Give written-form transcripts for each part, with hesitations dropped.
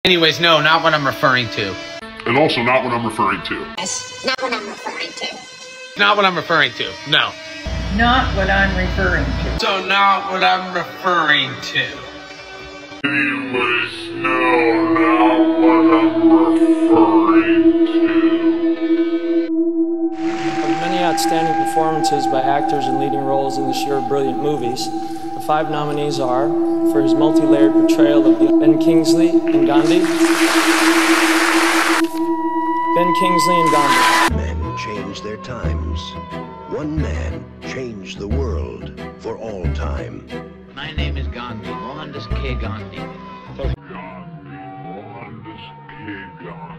Anyways, no, not what I'm referring to. And also not what I'm referring to. Yes, not what I'm referring to. Not what I'm referring to. No. Not what I'm referring to. So not what I'm referring to. Anyways, no, not what I'm referring to. Of many outstanding performances by actors in leading roles in this year of brilliant movies, the 5 nominees are, for his multi-layered portrayal of Ben Kingsley in Gandhi. Ben Kingsley in Gandhi. Men change their times. One man changed the world for all time. My name is Gandhi, Mohandas K. Gandhi. Mohandas K. Gandhi.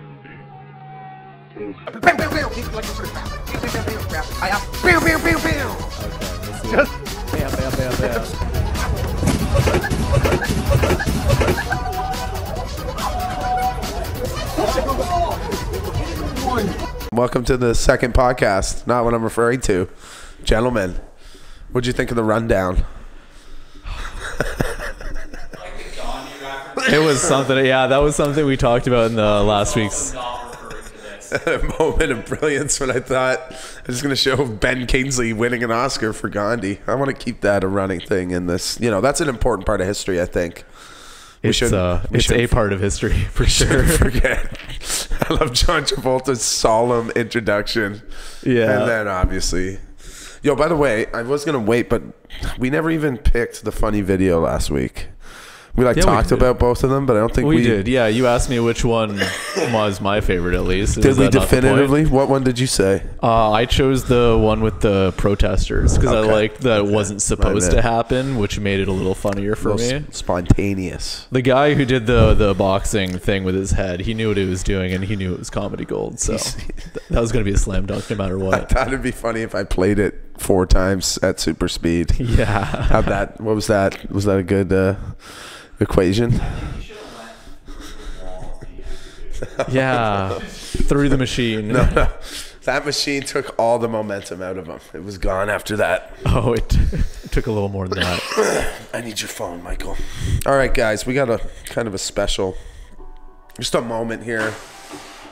Welcome to the second podcast, not what I'm referring to. Gentlemen, what'd you think of the rundown? It was something, yeah, that was something we talked about in the last week's moment of brilliance when I thought I was going to show Ben Kingsley winning an Oscar for Gandhi. I want to keep that a running thing in this. You know, that's an important part of history, I think. It's a part of history for sure. Forget. I love John Travolta's solemn introduction. Yeah. And then obviously, yo, by the way, I was going to wait, but we never even picked the funny video last week. We talked about both of them, but I don't think we did. Yeah, you asked me which one was my favorite, at least. Did we definitively? What one did you say? I chose the one with the protesters because I liked that it wasn't supposed to happen, which made it a little funnier for me. Spontaneous. The guy who did the boxing thing with his head, he knew what he was doing, and he knew it was comedy gold. So that was going to be a slam dunk no matter what. I thought it'd be funny if I played it 4 times at super speed. Yeah. Have that? What was that? Was that a good equation? Yeah, through the machine. No, that machine took all the momentum out of him. It was gone after that. Oh, it took a little more than that. I need your phone, Michael. All right, guys, we got a kind of a special, just a moment here,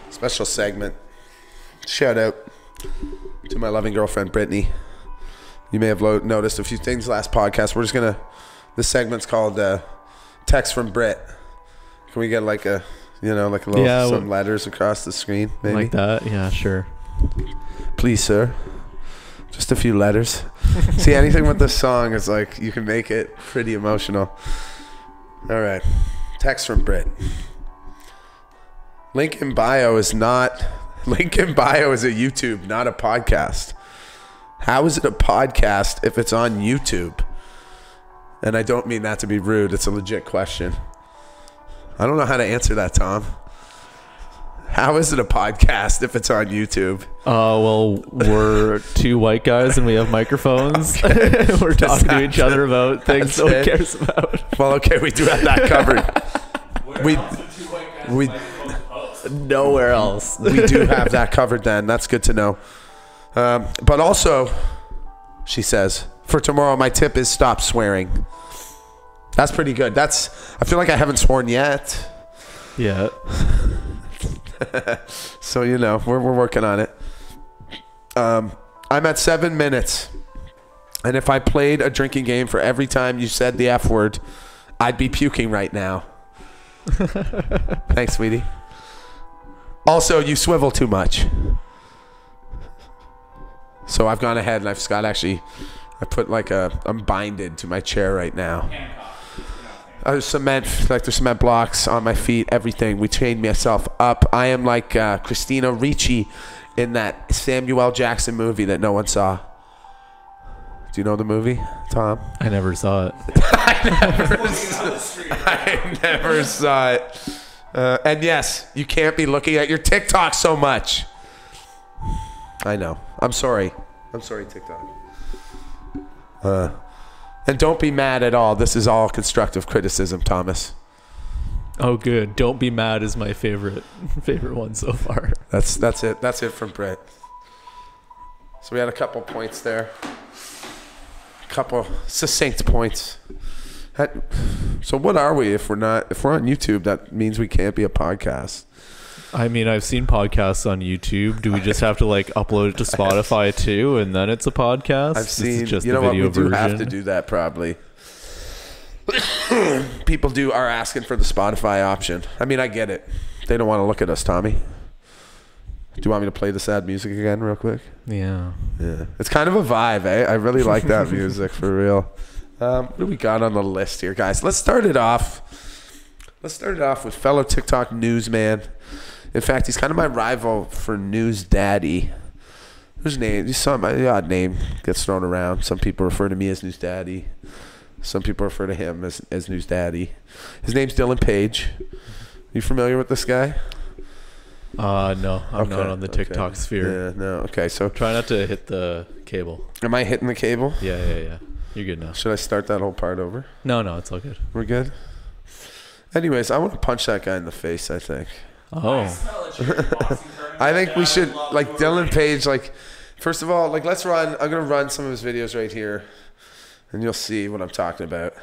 special segment. Shout out to my loving girlfriend, Brittany. You may have noticed a few things last podcast. We're just gonna, this segment's called Text from Britt. Can we get like a, like a little, some letters across the screen, maybe? Like that? Yeah, sure. Please, sir. Just a few letters. See, anything with this song is like, you can make it pretty emotional. All right. Text from Britt. Link in bio is a YouTube, not a podcast. How is it a podcast if it's on YouTube? And I don't mean that to be rude. It's a legit question. I don't know how to answer that, Tom. How is it a podcast if it's on YouTube? Well, we're 2 white guys and we have microphones. Okay. We're talking to each other about things no one cares about. Well, okay, we do have that covered. Nowhere else. We do have that covered then. That's good to know. But also, she says, for tomorrow, my tip is stop swearing. That's pretty good. I feel like I haven't sworn yet. Yeah. So, we're working on it. I'm at 7 minutes. And if I played a drinking game for every time you said the F word, I'd be puking right now. Thanks, sweetie. Also, you swivel too much. So I've gone ahead and I put I'm binded to my chair right now. There's cement blocks on my feet, everything. We chained myself up. I am like Christina Ricci in that Samuel L. Jackson movie that no one saw. Do you know the movie, Tom? I never saw it. I never saw it. And yes, you can't be looking at your TikTok so much. I know. I'm sorry. TikTok. And don't be mad at all. This is all constructive criticism, Thomas. Oh, good. Don't be mad is my favorite one so far. That's it. That's it from Britt. So we had a couple points there. A couple succinct points. So what are we if we're not? If we're on YouTube, that means we can't be a podcast. I mean, I've seen podcasts on YouTube. Do we just have to like upload it to Spotify too, and then it's a podcast? I've seen. Just You know what? We do version. have to do that probably. People are asking for the Spotify option. I mean, I get it. They don't want to look at us, Tommy. Do you want me to play the sad music again real quick? Yeah. Yeah. It's kind of a vibe, eh? I really like that music for real. What do we got on the list here, guys? Let's start it off with fellow TikTok newsman. In fact, he's kind of my rival for News Daddy. Whose name? You saw my odd name gets thrown around. Some people refer to me as News Daddy. Some people refer to him as News Daddy. His name's Dylan Page. You familiar with this guy? No, I'm not on the TikTok sphere. Yeah, no. Okay, so try not to hit the cable. Am I hitting the cable? Yeah. You're good now. Should I start that whole part over? No, it's all good. We're good? Anyways, I want to punch that guy in the face, I think. Oh. I think we should, like, Dylan Page, like, first of all, like, let's run. I'm going to run some of his videos right here, and you'll see what I'm talking about.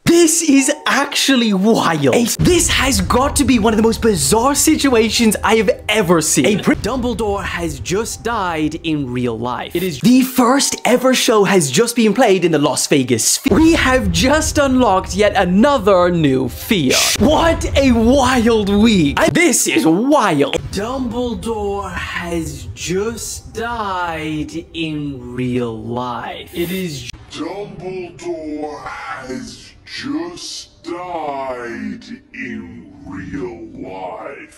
This is actually wild. This has got to be one of the most bizarre situations I have ever seen. Dumbledore has just died in real life. It is the first ever show has just been played in the Las Vegas Sphere. We have just unlocked yet another new fear. What a wild week. This is wild. Dumbledore has just died in real life. It is Dumbledore has just died in real life.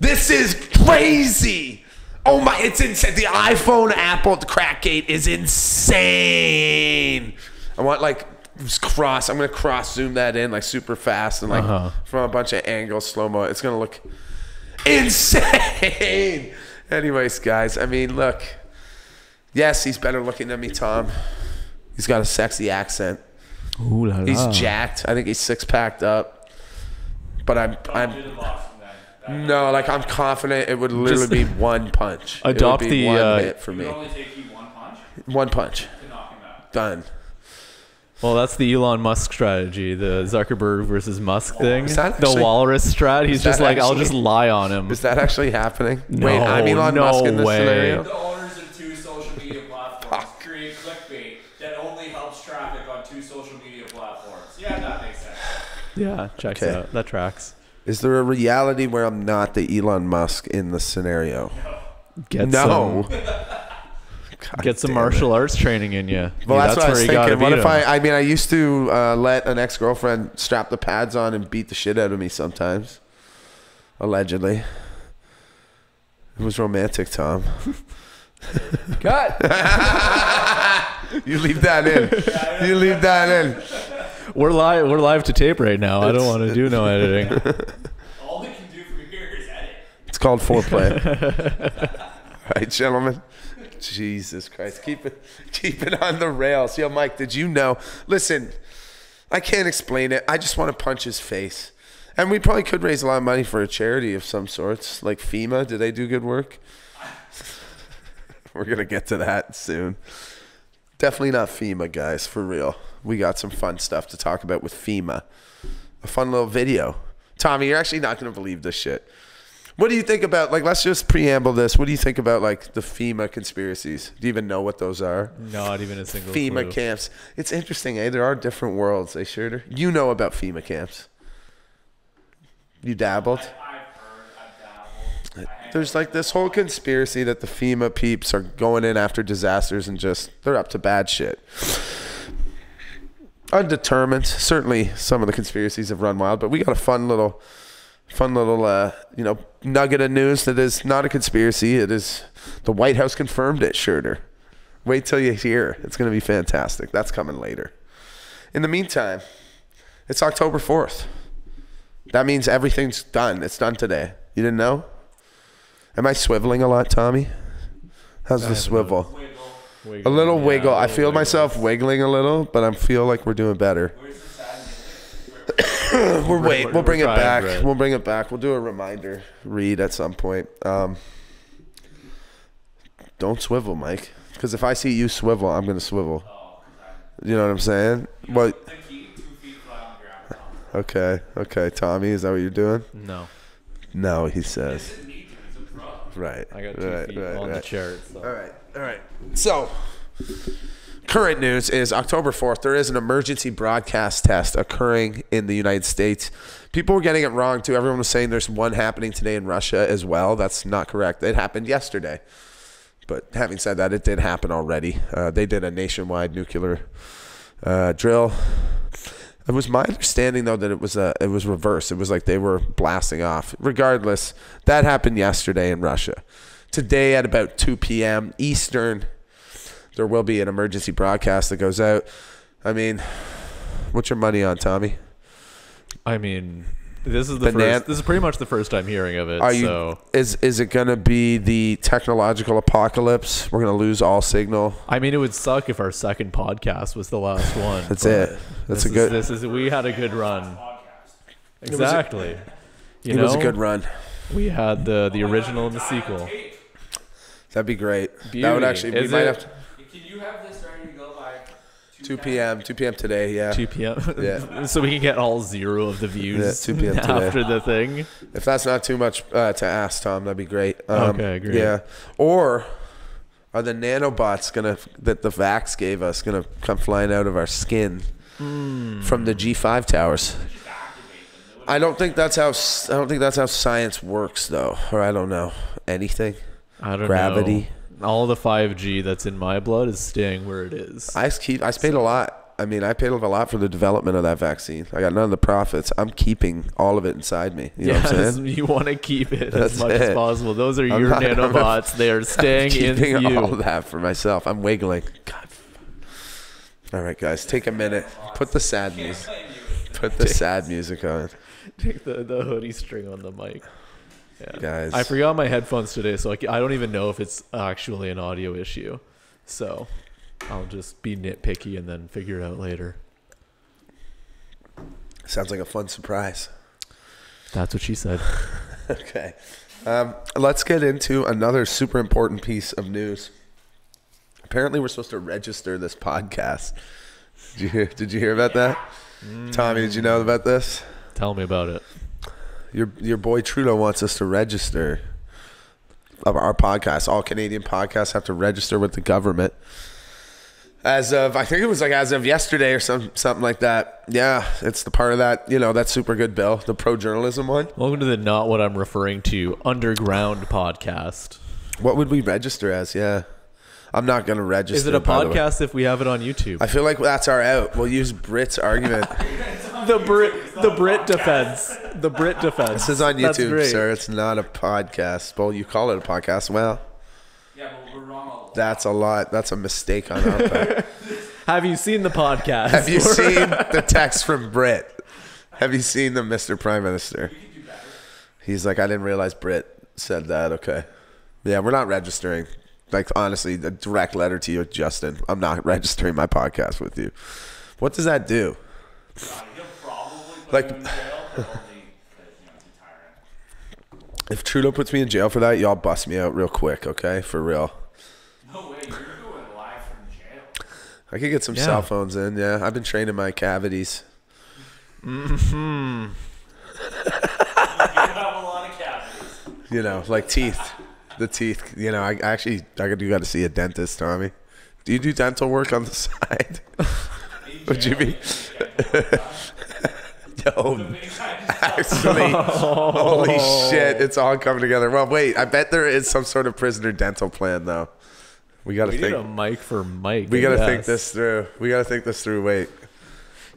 This is crazy. Oh my, it's insane. The iPhone Apple Crackgate is insane. I want I'm gonna cross zoom that in like super fast and like from a bunch of angles, slow-mo. It's gonna look insane. Anyways, guys, I mean, look. Yes, he's better looking than me, Tom. He's got a sexy accent. Ooh la la. He's jacked. I think he's six-packed up. But I'm confident it would literally be one punch. Adopt it would be one hit for me. It would only take you one punch One punch. to knock him out. Done. Well, that's the Elon Musk strategy, the Zuckerberg versus Musk thing. Is that the actually- walrus strat. He's is just that like, I'll actually- just lie on him. Is that actually happening? No, Wait, I'm Elon no Musk in this way. scenario? The owners of two social media platforms create clickbait that only helps traffic on two social media platforms. Yeah, that makes sense. Yeah, checks Okay. out. That tracks. Is there a reality where I'm not the Elon Musk in the scenario? Get No. Get some damn martial arts training in you. Well, that's what I was you gotta thinking. What beat if him. I mean, I used to let an ex-girlfriend strap the pads on and beat the shit out of me sometimes. Allegedly. It was romantic, Tom. Cut. You leave that in. You leave that in. We're live to tape right now. I don't want to do no editing. All we can do from here is edit. It's called foreplay. All right, gentlemen. Jesus Christ. Keep it on the rails. Yo, Mike, did you know? Listen, I can't explain it. I just want to punch his face. And we probably could raise a lot of money for a charity of some sorts. Like FEMA. Do they do good work? We're going to get to that soon. Definitely not FEMA, guys, for real. We got some fun stuff to talk about with FEMA. A fun little video. Tommy, you're actually not going to believe this shit. What do you think about, like, let's just preamble this. What do you think about, like, the FEMA conspiracies? Do you even know what those are? Not even a single FEMA clue. camps. It's interesting, eh? There are different worlds, eh, Schurter? You know about FEMA camps. You dabbled? I've dabbled. There's like this whole conspiracy that the FEMA peeps are going in after disasters and just, they're up to bad shit. Undetermined. Certainly some of the conspiracies have run wild, but we got a fun little nugget of news that is not a conspiracy. It is, the White House confirmed it, Schurter. Wait till you hear. It's going to be fantastic. That's coming later. In the meantime, it's October 4th. That means everything's done. It's done today. You didn't know? Am I swiveling a lot, Tommy? How's the swivel? A little wiggle. I feel myself wiggling a little, but I feel like we're doing better. We'll bring it back. Brett. We'll bring it back. We'll do a reminder read at some point. Don't swivel, Mike. Because if I see you swivel, I'm going to swivel. You know what I'm saying? Well, The key Okay. Tommy, is that what you're doing? No. No, he says. Right. I got 2 feet on the chair. So. All right. So, current news is October 4th. There is an emergency broadcast test occurring in the United States. People were getting it wrong, too. Everyone was saying there's one happening today in Russia as well. That's not correct. It happened yesterday. But having said that, it did happen already. They did a nationwide nuclear drill. It was my understanding, though, that it was reversed. It was like they were blasting off. Regardless, that happened yesterday in Russia. Today at about 2 p.m. Eastern, there will be an emergency broadcast that goes out. I mean, what's your money on, Tommy? I mean, this is this is pretty much the first time hearing of it. Is it going to be the technological apocalypse? We're going to lose all signal. I mean, it would suck if our second podcast was the last one. That's it. We had a good run. Exactly. It was a good run. We had the original and the sequel. That'd be great. Beauty. That would actually. We might have to. Can you have this ready to go by 2 p.m. 2 p.m. today. Yeah. 2 p.m. Yeah. So we can get all 0 of the views. 2 p.m. today. After the thing. If that's not too much to ask, Tom, that'd be great. Okay, great. Yeah. Or are the nanobots that the vax gave us gonna come flying out of our skin from the G5 towers? I don't think that's how science works, though. Or I don't know anything. I don't know. Gravity. All the 5G that's in my blood is staying where it is. I paid a lot. I mean, I paid a lot for the development of that vaccine. I got none of the profits. I'm keeping all of it inside me. You know what I'm saying? You want to keep it as much as possible. Those are your nanobots. They are staying in you. I'm keeping all of that for myself. I'm wiggling. God. All right, guys, take a minute. Put the sad music. Put the sad music on. Take the hoodie string on the mic. Yeah. Guys, I forgot my headphones today, so I don't even know if it's actually an audio issue. So I'll just be nitpicky and then figure it out later. Sounds like a fun surprise. That's what she said. Okay. Let's get into another super important piece of news. Apparently, we're supposed to register this podcast. Did you hear about that? Tommy, did you know about this? Tell me about it. Your boy Trudeau wants us to register our podcast. All Canadian podcasts have to register with the government. As of, I think it was like as of yesterday or something like that. Yeah, it's the part of that, that super good bill, the pro-journalism one. Welcome to the Not What I'm Referring To Underground podcast. What would we register as? Yeah. I'm not going to register. Is it a podcast if we have it on YouTube? I feel like that's our out. We'll use Britt's argument. The Britt defense. The Britt defense. This is on YouTube, sir. It's not a podcast. Well, you call it a podcast. Well, yeah, but we're wrong all that's a lot. That's a mistake on our part. Have you seen the podcast? Have you seen the text from Britt? Have you seen the Mr. Prime Minister? He's like, I didn't realize Britt said that. Okay. Yeah, we're not registering. Like, honestly, the direct letter to you, Justin. I'm not registering my podcast with you. What does that do? Like, if Trudeau puts me in jail for that, y'all bust me out real quick, okay? For real. No way, you're going live from jail. I could get some cell phones in, yeah. I've been training my cavities. Mm-hmm. You have a lot of cavities. Like teeth. The teeth, I do got to see a dentist, Tommy. Do you do dental work on the side? Would you be? Yo, actually, holy shit, it's all coming together. Well, wait, I bet there is some sort of prisoner dental plan, though. We got to think. We need a mic for Mike. We got to think this through. Wait.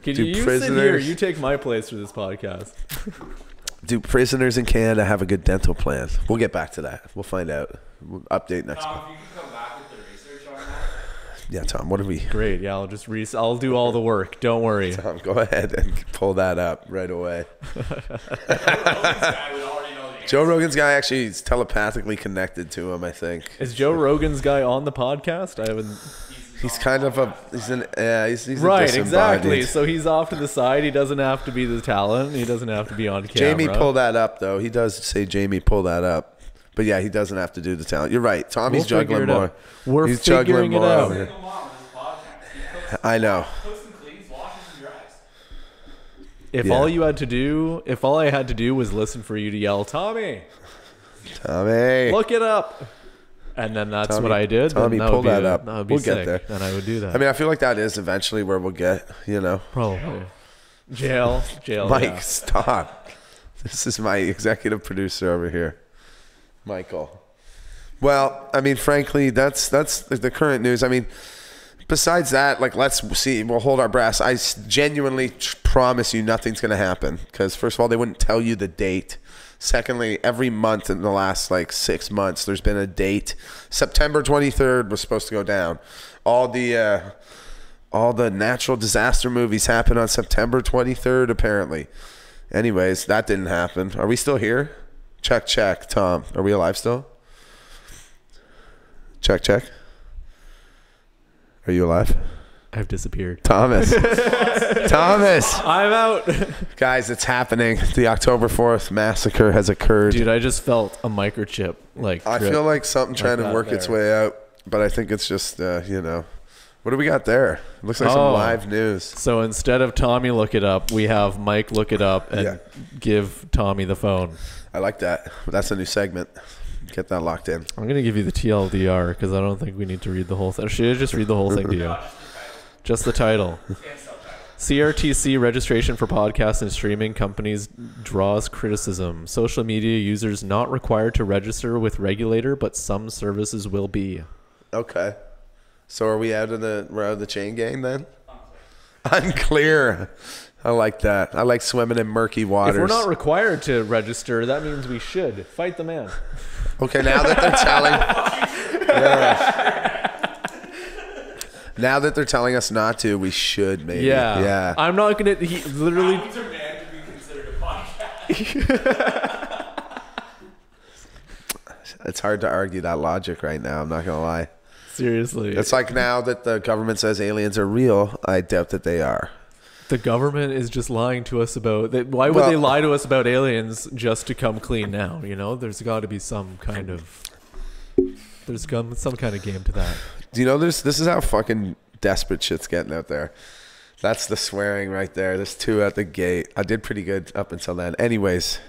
Can you sit here? You take my place for this podcast. Do prisoners in Canada have a good dental plan? We'll get back to that. We'll find out. We'll update next month. If you can come back with the research on that. Yeah, Tom, what are we? Great. Yeah, I'll do all the work. Don't worry. Tom, go ahead and pull that up right away. Joe Rogan's guy actually is telepathically connected to him, I think. Is Joe Rogan's guy on the podcast? I haven't. He's kind of he's right, exactly. So he's off to the side. He doesn't have to be the talent. He doesn't have to be on camera. Jamie, pull that up, though. He does say Jamie, pull that up. But yeah, he doesn't have to do the talent. You're right. Tommy's juggling more. He's figuring it out. I know. if all you had to do, if all I had to do was listen for you to yell, Tommy, look it up. And then that's what I did. Tommy, pull that up. We'll get there. And I would do that. I mean, I feel like that is eventually where we'll get, you know. Probably. Jail. Mike, stop. This is my executive producer over here, Michael. Well, I mean, frankly, that's the current news. I mean, besides that, like, let's see. We'll hold our breath. I genuinely promise you nothing's going to happen. Because, first of all, they wouldn't tell you the date. Secondly, every month in the last, like, 6 months, there's been a date. September 23rd was supposed to go down. All the natural disaster movies happen on September 23rd, apparently. Anyways, that didn't happen. Are we still here? Check, check. Tom, are we alive still? Check, check. Are you alive? I've disappeared. Thomas. Thomas. I'm out. Guys, it's happening. The October 4th massacre has occurred. Dude, I just felt a microchip. Like, I feel like something trying to work its way out, but I think it's just, you know. What do we got there? It looks like some live news. So instead of Tommy look it up, we have Mike look it up and give Tommy the phone. I like that. That's a new segment. Get that locked in. I'm going to give you the TLDR because I don't think we need to read the whole thing. Should I just read the whole thing to you? Just the title. CRTC registration for podcast and streaming companies draws criticism. Social media users not required to register with regulator, but some services will be. Okay. So are we out of the chain gang then? Unclear. I like that. I like swimming in murky waters. If we're not required to register, that means we should fight the man. Okay, now that they're telling, now that they're telling us not to, we should maybe. Yeah. I'm not gonna. He literally. How is a man to be considered a podcast? It's hard to argue that logic right now. I'm not gonna lie. Seriously, it's like now that the government says aliens are real, I doubt that they are. The government is just lying to us about that. Why would they lie to us about aliens just to come clean now? You know, there's got to be some kind of some kind of game to that. Do you know this is how fucking desperate shit's getting out there. That's the swearing right there. There's 2 at the gate. I did pretty good up until then. Anyways,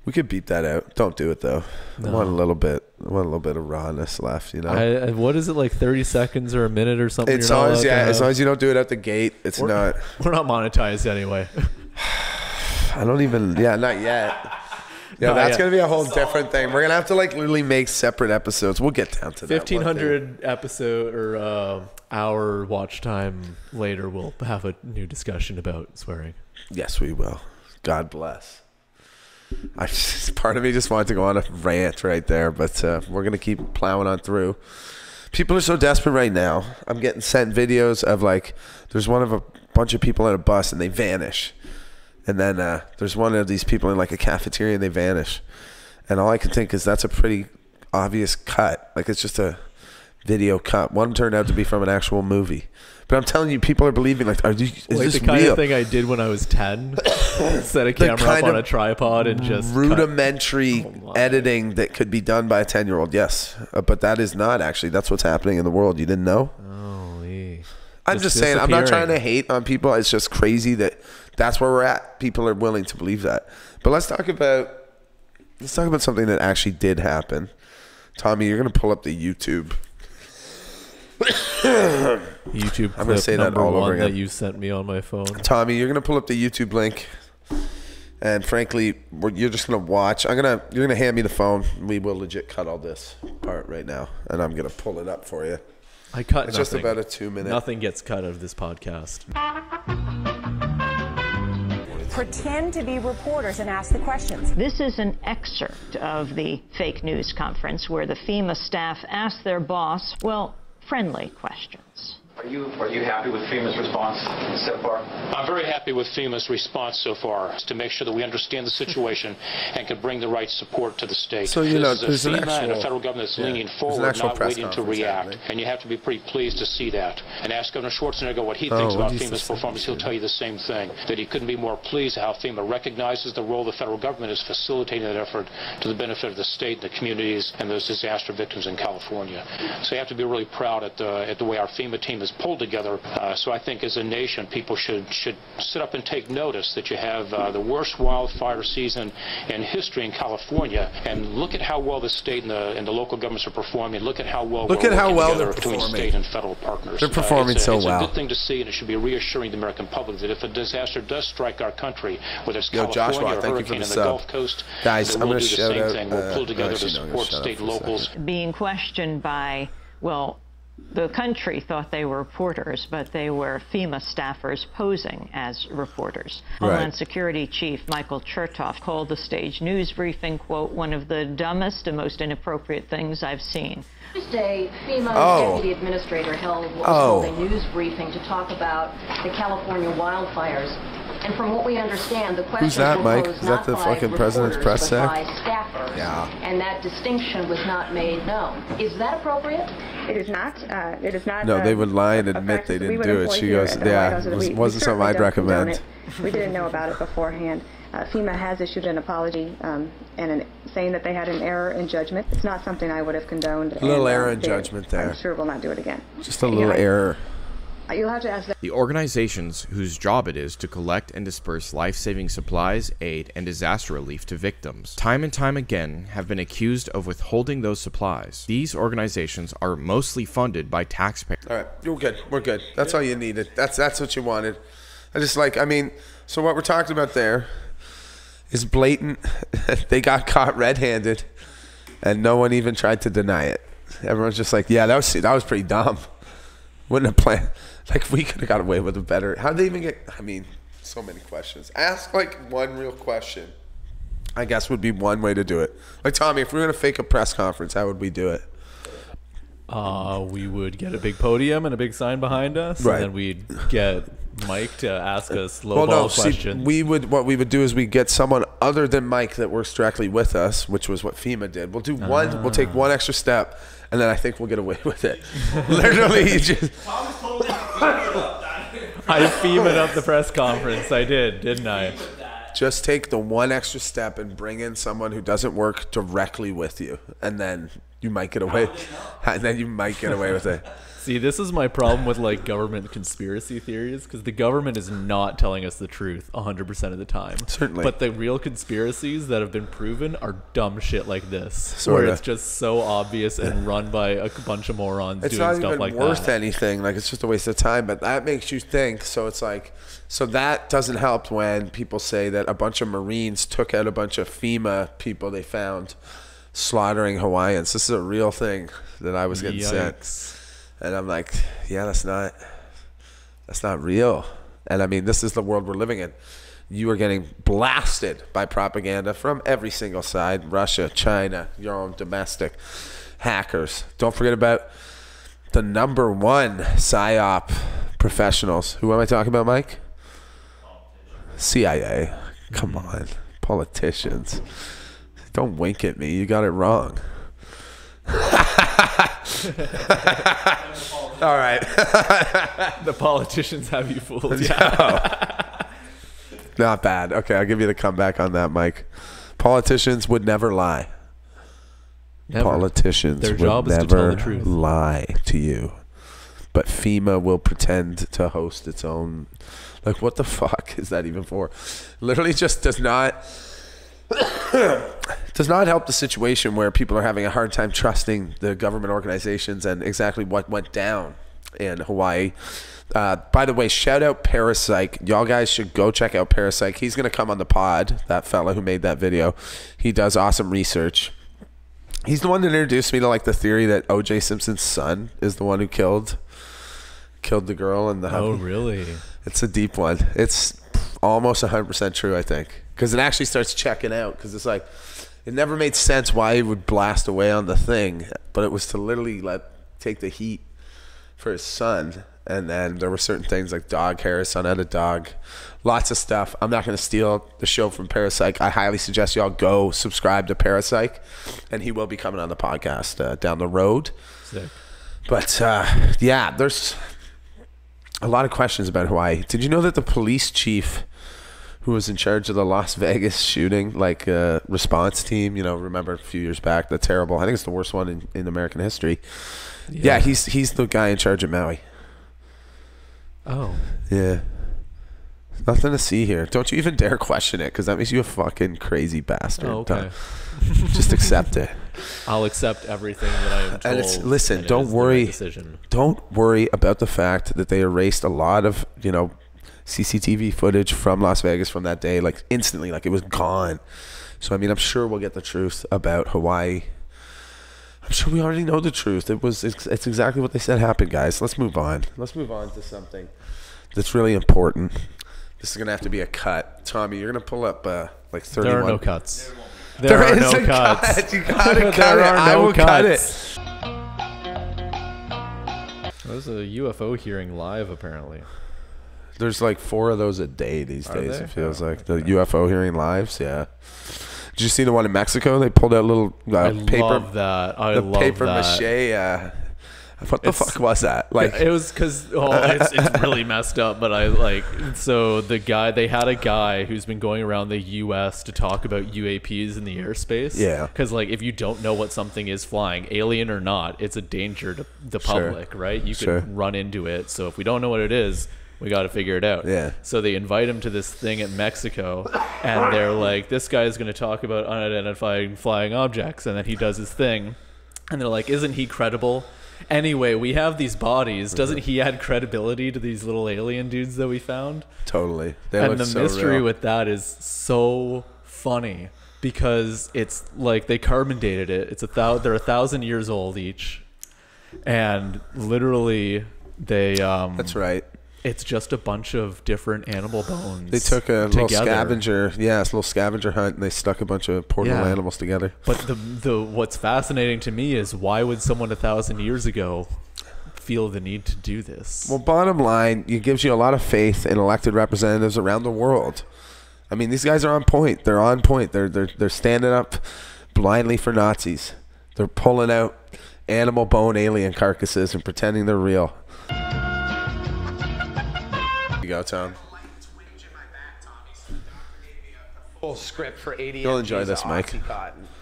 we could beep that out. Don't do it though. No. I want a little bit of rawness left, you know. What is it, like 30 seconds or a minute or something? It's always, as long as you don't do it at the gate, we're not monetized anyway. I don't even not yet. Yeah, that's gonna be a whole different thing. We're gonna have to like literally make separate episodes. We'll get down to that. 1,500 episode or hour watch time later, we'll have a new discussion about swearing. Yes, we will. God bless. Part of me just wanted to go on a rant right there, but we're gonna keep plowing on through. People are so desperate right now. I'm getting sent videos of like, there's one of a bunch of people in a bus and they vanish, and then there's one of these people in like a cafeteria and they vanish, and all I can think is that's a pretty obvious cut. Like it's just a video cut. One turned out to be from an actual movie. But I'm telling you, people are believing, like, is this the kind real? of thing I did when I was 10? Set a camera up on a tripod and just rudimentary editing that could be done by a 10-year-old, yes. But that is not actually. That's what's happening in the world. You didn't know? Holy. I'm just saying, I'm not trying to hate on people. It's just crazy that that's where we're at. People are willing to believe that. But let's talk about something that actually did happen. Tommy, you're going to pull up the YouTube clip. I'm gonna say that all over again. That you sent me on my phone. Tommy, you're gonna pull up the YouTube link, and frankly, you're just gonna watch. You're gonna hand me the phone. We will legit cut all this part right now, and I'm gonna pull it up for you. I cut. It's just about a 2-minute. Nothing gets cut of this podcast. Pretend to be reporters and ask the questions. This is an excerpt of the fake news conference where the FEMA staff asked their boss, well, friendly questions. Are you happy with FEMA's response so far? I'm very happy with FEMA's response so far to make sure that we understand the situation and can bring the right support to the state. So, you know, there's FEMA and a federal government that's leaning forward, not waiting to react. And you have to be pretty pleased to see that. And ask Governor Schwarzenegger what he thinks about FEMA's performance. He'll tell you the same thing, that he couldn't be more pleased how FEMA recognizes the role the federal government is facilitating that effort to the benefit of the state, the communities, and those disaster victims in California. So you have to be really proud at the way our FEMA team has was pulled together. So I think as a nation, people should sit up and take notice that you have the worst wildfire season in history in California, and look at how well the state and the local governments are performing. Look at how well they're performing between performing. state and federal partners. They're performing so well. It's a good thing to see, and it should be reassuring the American public that if a disaster does strike our country, whether it's California Joshua, or thank hurricane you on for the the Gulf sub. Coast, Guys, I'm we'll going do to the shout same out. thing. We'll pull together to support state and locals. Being questioned by, well, the country thought they were reporters, but they were FEMA staffers posing as reporters. Right. Homeland Security Chief Michael Chertoff called the stage news briefing, quote, one of the dumbest and most inappropriate things I've seen. Tuesday, FEMA's deputy administrator held what was called a news briefing to talk about the California wildfires. And from what we understand, the questions Who's that, were Mike? posed Is not that the by fucking president's reporters, press but sec? by staffers. Yeah. And that distinction was not made known. Is that appropriate? It is not. It is not. No, they would lie and admit they didn't do it. She goes, yeah, it wasn't something I'd recommend. We didn't know about it beforehand. FEMA has issued an apology saying that they had an error in judgment. It's not something I would have condoned. A little error in judgment there. I'm sure we'll not do it again. Just a little error. You'll have to ask that. The organizations whose job it is to collect and disperse life-saving supplies, aid, and disaster relief to victims, time and time again have been accused of withholding those supplies. These organizations are mostly funded by taxpayers. All right, you're good. We're good. That's all you needed. That's what you wanted. So what we're talking about there is blatant. They got caught red-handed, and no one even tried to deny it. Everyone's just like, yeah, that was pretty dumb. Wouldn't have planned. Like, we could have got away with it better. How'd they even get? I mean, so many questions. Ask like one real question. I guess would be one way to do it. Like, Tommy, if we were gonna fake a press conference, how would we do it? We would get a big podium and a big sign behind us, right. And then we'd get Mike to ask us lowball questions. What we would do is we get someone other than Mike that works directly with us, which was what FEMA did. We'll do one. We'll take one extra step, and then I think we'll get away with it. Literally, just. I FEMA'd up the press conference. I did, didn't I? Just take the one extra step and bring in someone who doesn't work directly with you, and then you might get away. And then you might get away with it. See, this is my problem with like government conspiracy theories, because the government is not telling us the truth 100% of the time. Certainly. But the real conspiracies that have been proven are dumb shit like this, Sorta. where it's just so obvious and run by a bunch of morons doing stuff like that. It's not even worth anything. Like, it's just a waste of time. But that makes you think. So it's like, so that doesn't help when people say that a bunch of Marines took out a bunch of FEMA people they found slaughtering Hawaiians. This is a real thing that I was getting sent. And I'm like, yeah, that's not real. And I mean, this is the world we're living in. You are getting blasted by propaganda from every single side. Russia, China, your own domestic hackers. Don't forget about the #1 PSYOP professionals. Who am I talking about, Mike? CIA. Come on. Politicians. Don't wink at me. You got it wrong. All right. The politicians have you fooled. Yeah. Not bad. Okay, I'll give you the comeback on that, Mike. Politicians would never lie. Never. Politicians Their would job is to tell the truth. never lie to you. But FEMA will pretend to host its own. Like, what the fuck is that even for? Literally just does not help the situation where people are having a hard time trusting the government organizations and exactly what went down in Hawaii. By the way, shout out Parapsych. Y'all guys should go check out Parapsych. He's going to come on the pod, that fella who made that video. He does awesome research. He's the one that introduced me to like the theory that O.J. Simpson's son is the one who killed the girl in the hubby. Oh, really? It's a deep one. It's almost 100% true, I think. Because it actually starts checking out. Because it's like, it never made sense why he would blast away on the thing. But it was to literally take the heat for his son. And then there were certain things like dog hair. His son had a dog. Lots of stuff. I'm not going to steal the show from Parapsych. I highly suggest y'all go subscribe to Parapsych. And he will be coming on the podcast down the road. Sick. But, yeah, there's a lot of questions about Hawaii. Did you know that the police chief who was in charge of the Las Vegas shooting, like response team, you know, remember a few years back, the terrible, I think it's the worst one in American history. Yeah, he's the guy in charge of Maui. Oh. Yeah. Nothing to see here. Don't you even dare question it, because that makes you a fucking crazy bastard. Oh, okay. Just accept it. I'll accept everything that I am told. And listen, don't worry. Don't worry about the fact that they erased a lot of, you know, CCTV footage from Las Vegas from that day, like instantly, like it was gone. So I mean, I'm sure we'll get the truth about Hawaii. I'm sure we already know the truth. It's exactly what they said happened, guys. Let's move on. Let's move on to something that's really important. This is gonna have to be a cut. Tommy, you're gonna pull up like 31. There are no cuts. There are no cuts. Cut. You gotta cut it. I will cut it. There's a UFO hearing live, apparently. There's like 4 of those a day these days. It feels like the UFO hearing lives. Yeah. Did you see the one in Mexico? They pulled out little paper. Love that. I love Papier-mâché. What the fuck was that? Like, it was because it's really messed up. But so they had a guy who's been going around the U.S. to talk about UAPs in the airspace. Yeah. Because like if you don't know what something is flying, alien or not, it's a danger to the public, right? You could run into it. So if we don't know what it is, we got to figure it out. Yeah. So they invite him to this thing in Mexico, and they're like, this guy is going to talk about unidentified flying objects, and then he does his thing, and they're like, isn't he credible? Anyway, we have these bodies. Doesn't he add credibility to these little alien dudes that we found? Totally. And the mystery with that is so funny because it's like they carbon dated it. They're 1,000 years old each, and literally they. That's right. It's just a bunch of different animal bones. They took a little scavenger, a little scavenger hunt, and they stuck a bunch of poor little animals together. But what's fascinating to me is why would someone 1,000 years ago feel the need to do this? Well, bottom line, it gives you a lot of faith in elected representatives around the world. I mean, these guys are on point. They're on point. They're standing up blindly for Nazis. They're pulling out animal bone alien carcasses and pretending they're real. You go, Tom. Full script for 80. You'll enjoy this, Mike.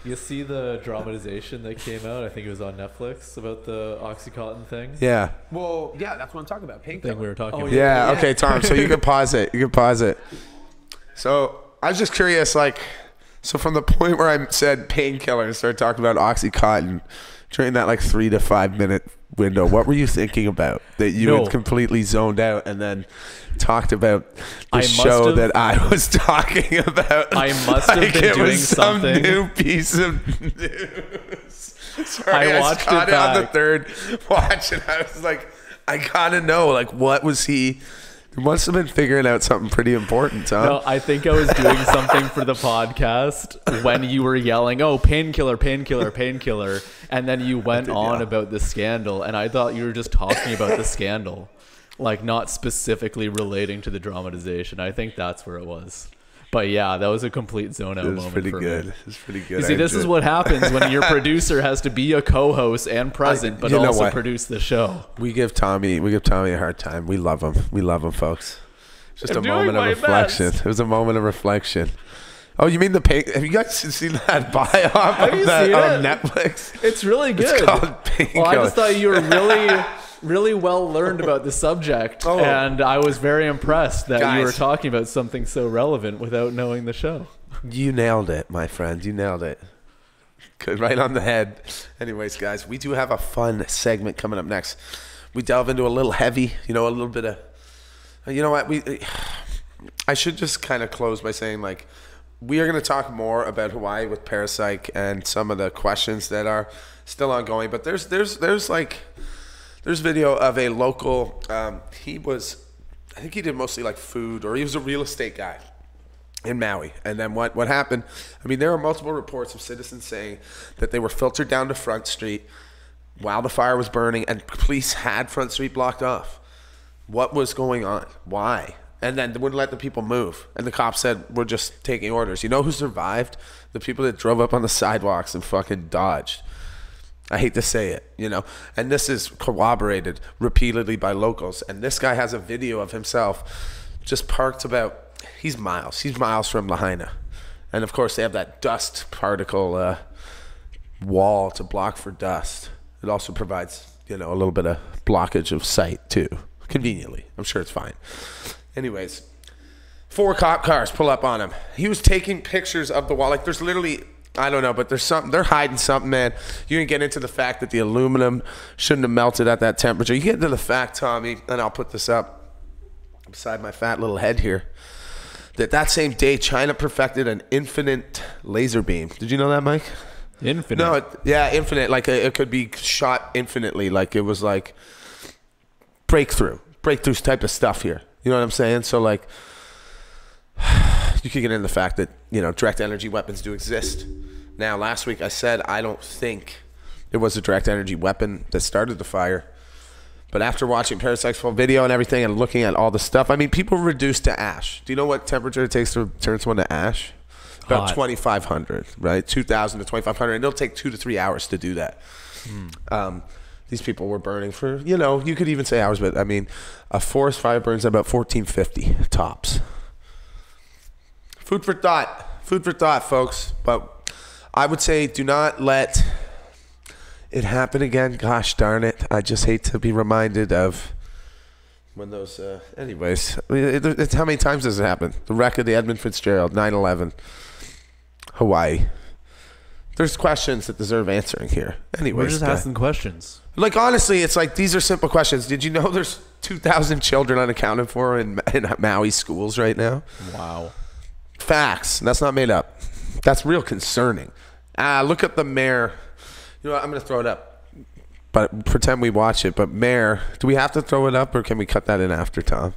You see the dramatization that came out? I think it was on Netflix about the OxyContin thing. Yeah. Well, yeah, that's what I'm talking about. Painkiller. Thing we were talking about. Yeah. Okay, Tom. So you can pause it. So I was just curious, so from the point where I said painkiller and started talking about OxyContin during that 3 to 5 minute window, what were you thinking about that you had completely zoned out and then talked about the show that I was talking about? I must have been doing some something. new piece of news. Sorry, I watched caught it on the back. third watch and I was like, I gotta know, what was he? You must have been figuring out something pretty important, Tom. No, I think I was doing something for the podcast when you were yelling, oh, painkiller, painkiller, painkiller. And then you went on about the scandal. And I thought you were just talking about the scandal, not specifically relating to the dramatization. I think that's where it was. But yeah, that was a complete zone out moment for me. It was pretty good. You see, this is what happens when your producer has to be a co-host and present, but also produce the show. We give Tommy a hard time. We love him. We love him, folks. Just a moment of reflection. It was a moment of reflection. Oh, you mean have you guys seen that biop on Netflix? It's really good. It's called Painkiller. Well, I just thought you were really well learned about the subject, and I was very impressed that you were talking about something so relevant without knowing the show. You nailed it, my friend. You nailed it. Good, right on the head. Anyways, guys, we do have a fun segment coming up next. We delve into a little heavy, a little bit of, you know what? I should just kind of close by saying, we are going to talk more about Hawaii with Parapsych and some of the questions that are still ongoing. But there's video of a local, I think he did mostly food, or he was a real estate guy in Maui. And then what happened, there are multiple reports of citizens saying that they were filtered down to Front Street while the fire was burning and police had Front Street blocked off. What was going on? Why? And then they wouldn't let the people move. And the cops said, we're just taking orders. You know who survived? The people that drove up on the sidewalks and fucking dodged. I hate to say it, and this is corroborated repeatedly by locals. And this guy has a video of himself just parked he's miles from Lahaina. And of course they have that dust particle wall to block for dust. It also provides, a little bit of blockage of sight too. conveniently. I'm sure it's fine. Anyways, 4 cop cars pull up on him. He was taking pictures of the wall. Like, there's literally, I don't know, but there's something. They're hiding something, man. You can get into the fact that the aluminum shouldn't have melted at that temperature. You get into the fact, Tommy, and I'll put this up beside my fat little head here, that same day China perfected an infinite laser beam. Did you know that, Mike? Infinite? No, yeah, infinite. Like, it could be shot infinitely. Like, it was like breakthrough type of stuff here. You know what I'm saying? So, like, you could get into the fact that, you know, direct energy weapons do exist. Now, last week I said I don't think it was a direct energy weapon that started the fire. But after watching Parasite's full video and everything and looking at all the stuff, I mean, people reduced to ash. Do you know what temperature it takes to turn someone to ash? About 2,500, right? 2,000 to 2,500. And it'll take 2 to 3 hours to do that. These people were burning for, you know, you could even say hours, but I mean, a forest fire burns at about 1450 tops. Food for thought, folks. But I would say do not let it happen again. Gosh darn it. I just hate to be reminded of when those, anyways, it's how many times does it happen? The wreck of the Edmund Fitzgerald, 9/11, Hawaii. There's questions that deserve answering here. Anyways, we're just asking questions. Like, honestly, it's like, these are simple questions. Did you know there's 2,000 children unaccounted for in Maui schools right now? Wow. Facts. That's not made up. That's real concerning. Look up the mayor. You know what? I'm going to throw it up. But pretend we watch it. But mayor, do we have to throw it up or can we cut that in after, Tom?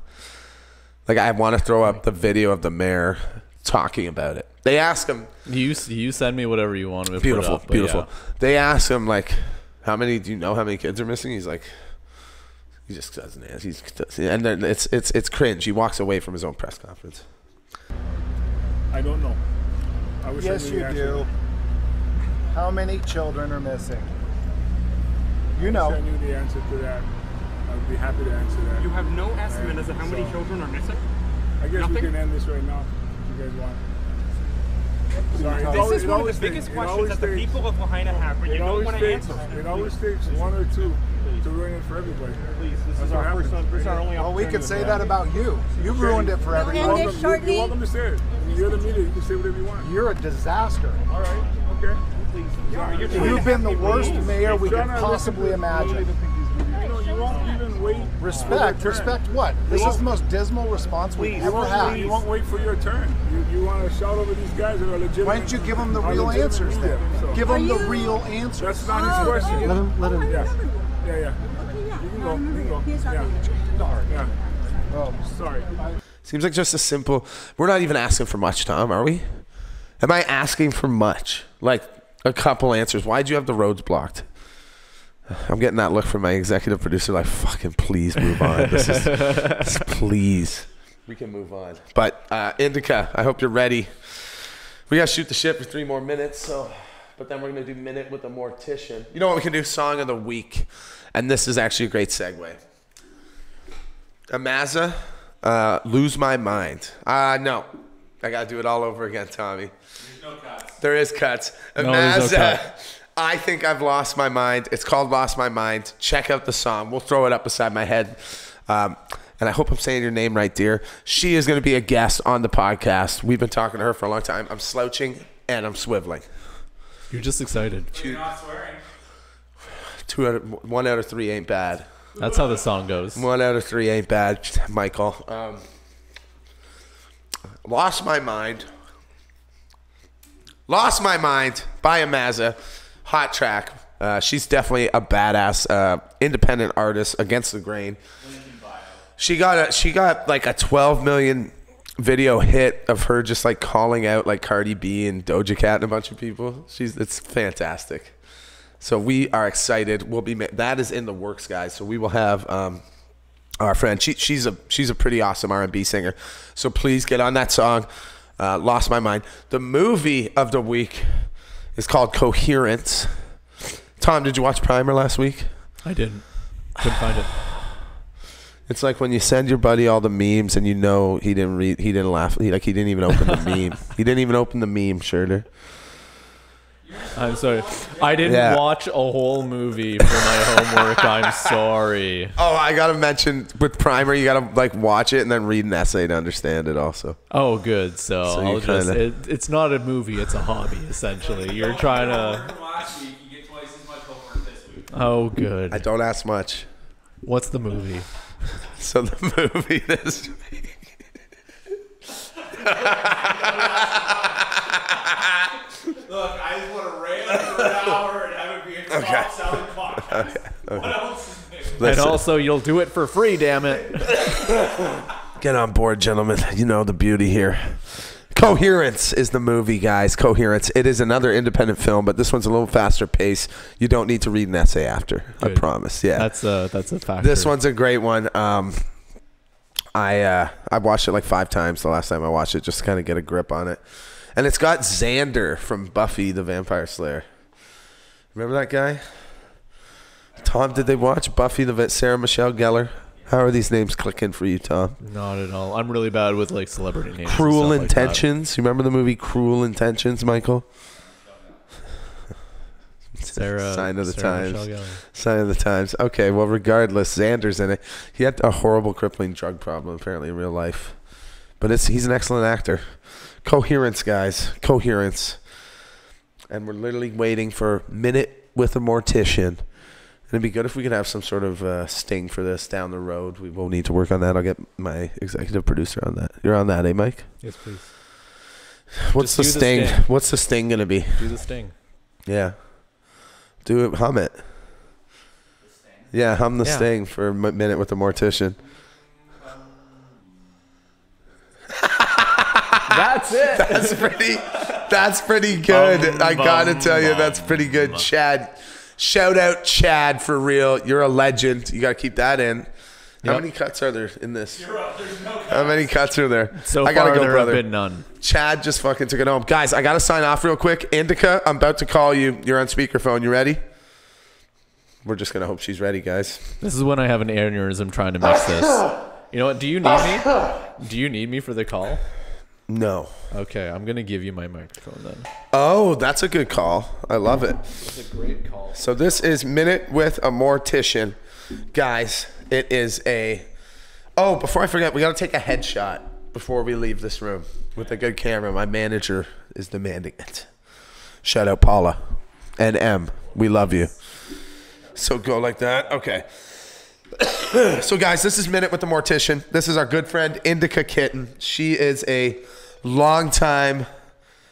Like, I want to throw up the video of the mayor talking about it. They ask him. You send me whatever you want me to beautiful, put up. Beautiful. Yeah. They ask him, like, do you know how many kids are missing? He's like, he just doesn't answer. And then it's cringe. He walks away from his own press conference. I don't know. I wish yes, you do. How many children are missing? You know. I knew the answer to that. I would be happy to answer that. You have no estimate as to how many children are missing? I guess we can end this right now if you guys want. Sorry. This is one of the biggest questions that the people of Lahaina have, but you don't want to answer. It always takes 1 or 2 to ruin it for everybody. Please, this is our first only opportunity. Well, we could say that about you. You ruined it for everyone. You're welcome to say it. You're the media. You can say whatever you want. You're a disaster. All right. Okay. Please. You've been the worst mayor we could possibly imagine. You won't even wait. Respect what? This is the most dismal response we've ever had. You won't wait for your turn. You want to shout over these guys that are legitimate. Why don't you give them the real answers then? Give them the real answers. That's not his question. Let him. Yeah. You can go. Yeah. Oh, sorry. Seems like just a simple. We're not even asking for much, Tom, are we? Am I asking for much? Like a couple answers. Why'd you have the roads blocked? I'm getting that look from my executive producer, like, fucking please move on. Please. We can move on. But Indica, I hope you're ready. We got to shoot the shit for 3 more minutes. But then we're going to do Minute with the Mortician. You know what we can do? Song of the Week. And this is actually a great segue. Amaza, Lose My Mind. No. I got to do it all over again, Tommy. There's no cuts. There is cuts. Amaza. I think I've lost my mind. It's called Lost My Mind. Check out the song. We'll throw it up beside my head. And I hope I'm saying your name right, dear. She is going to be a guest on the podcast. We've been talking to her for a long time. I'm slouching and I'm swiveling. You're just excited. You're not swearing. 1 out of 3 ain't bad. That's how the song goes. 1 out of 3 ain't bad, Michael. Lost My Mind. Lost My Mind by Amaza. Hot track. She's definitely a badass independent artist against the grain. She got like a 12 million video hit of her just like calling out like Cardi B and Doja Cat and a bunch of people. It's fantastic. So we are excited. That is in the works, guys. So we will have our friend. She's a pretty awesome R&B singer. So please get on that song. Lost My Mind. The movie of the week is called Coherence. Tom, did you watch Primer last week? I didn't. Couldn't find it. It's like when you send your buddy all the memes and you know he didn't laugh. He didn't even open the meme. He didn't even open the meme, Schurter. You're just I'm sorry. I didn't watch a whole movie for my homework. I'm sorry. Oh, I gotta mention with primer, you gotta like watch it and then read an essay to understand it. Also. Oh, good. So I'll just. kinda- It's not a movie. It's a hobby. Essentially, you're trying to. From last week, you get twice as much homework this week. Oh, good. I don't ask much. What's the movie? So the movie this week. Look, I just want to rail for an hour and have it be a top-selling podcast. Okay. What else is new? And Listen. also, you'll do it for free. Damn it. Get on board, gentlemen. You know the beauty here. Coherence is the movie, guys. Coherence. It is another independent film, but this one's a little faster pace. You don't need to read an essay after. Good. I promise. Yeah, That's a factor. this one's a great one. I watched it like 5 times the last time I watched it, just to kind of get a grip on it. And it's got Xander from Buffy the Vampire Slayer. Remember that guy? Tom, did they watch Buffy the Sarah Michelle Gellar? How are these names clicking for you, Tom? Not at all. I'm really bad with like celebrity names. and Cruel stuff like that. Intentions. You remember the movie Cruel Intentions, Michael? Sign of the Sarah times. Michelle Gellar. Sign of the times. Okay, well, regardless, Xander's in it. He had a horrible, crippling drug problem, apparently, in real life. But he's an excellent actor. Coherence, guys. Coherence. And we're literally waiting for Minute with a Mortician. It'd be good if we could have some sort of sting for this down the road. We will need to work on that. I'll get my executive producer on that. You're on that, eh, Mike? Yes, please. What's Just the do the sting? sting. What's the sting going to be? Do the sting. Yeah. Do it. Hum it. Yeah, hum the Yeah. sting for a minute with the Mortician. That's it. That's pretty good. I gotta tell you, that's pretty good. Chad. Shout out Chad for real. You're a legend. You gotta keep that in. How Yep. many cuts are there in this? There's no How many cuts are there? So I gotta far, go, there brother. have been none. Chad just fucking took it home. Guys, I gotta sign off real quick. Indica, I'm about to call you. You're on speakerphone. You ready? We're just gonna hope she's ready, guys. This is when I have an aneurysm trying to mix this. You know what? Do you need me? Do you need me for the call? No. Okay, I'm gonna give you my microphone then. Oh, that's a good call. I love it. It's a great call. So this is Minute with a Mortician. Guys, it is a... Oh, before I forget, we got to take a headshot before we leave this room with a good camera. My manager is demanding it. Shout out Paula and M. We love you. So go like that. Okay. So guys, this is Minute with the Mortician. This is our good friend Indica Kitten. She is a longtime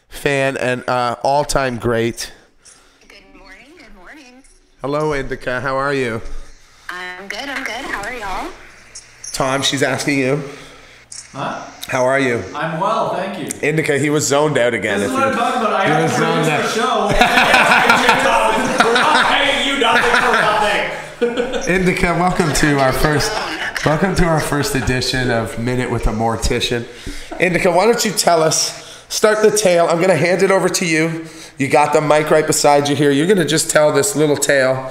fan and all-time great. Good morning. Hello, Indica. How are you? I'm good. How are y'all? Tom, she's asking you. Huh? How are you? I'm well, thank you. Indica, he was zoned out again. This is what I'm talking about. I have to produce the show. We're not paying you nothing for nothing. Indica, welcome to our first edition of Minute with a Mortician. Indica, why don't you tell us, start the tale. I'm going to hand it over to you. You got the mic right beside you here. You're going to just tell this little tale.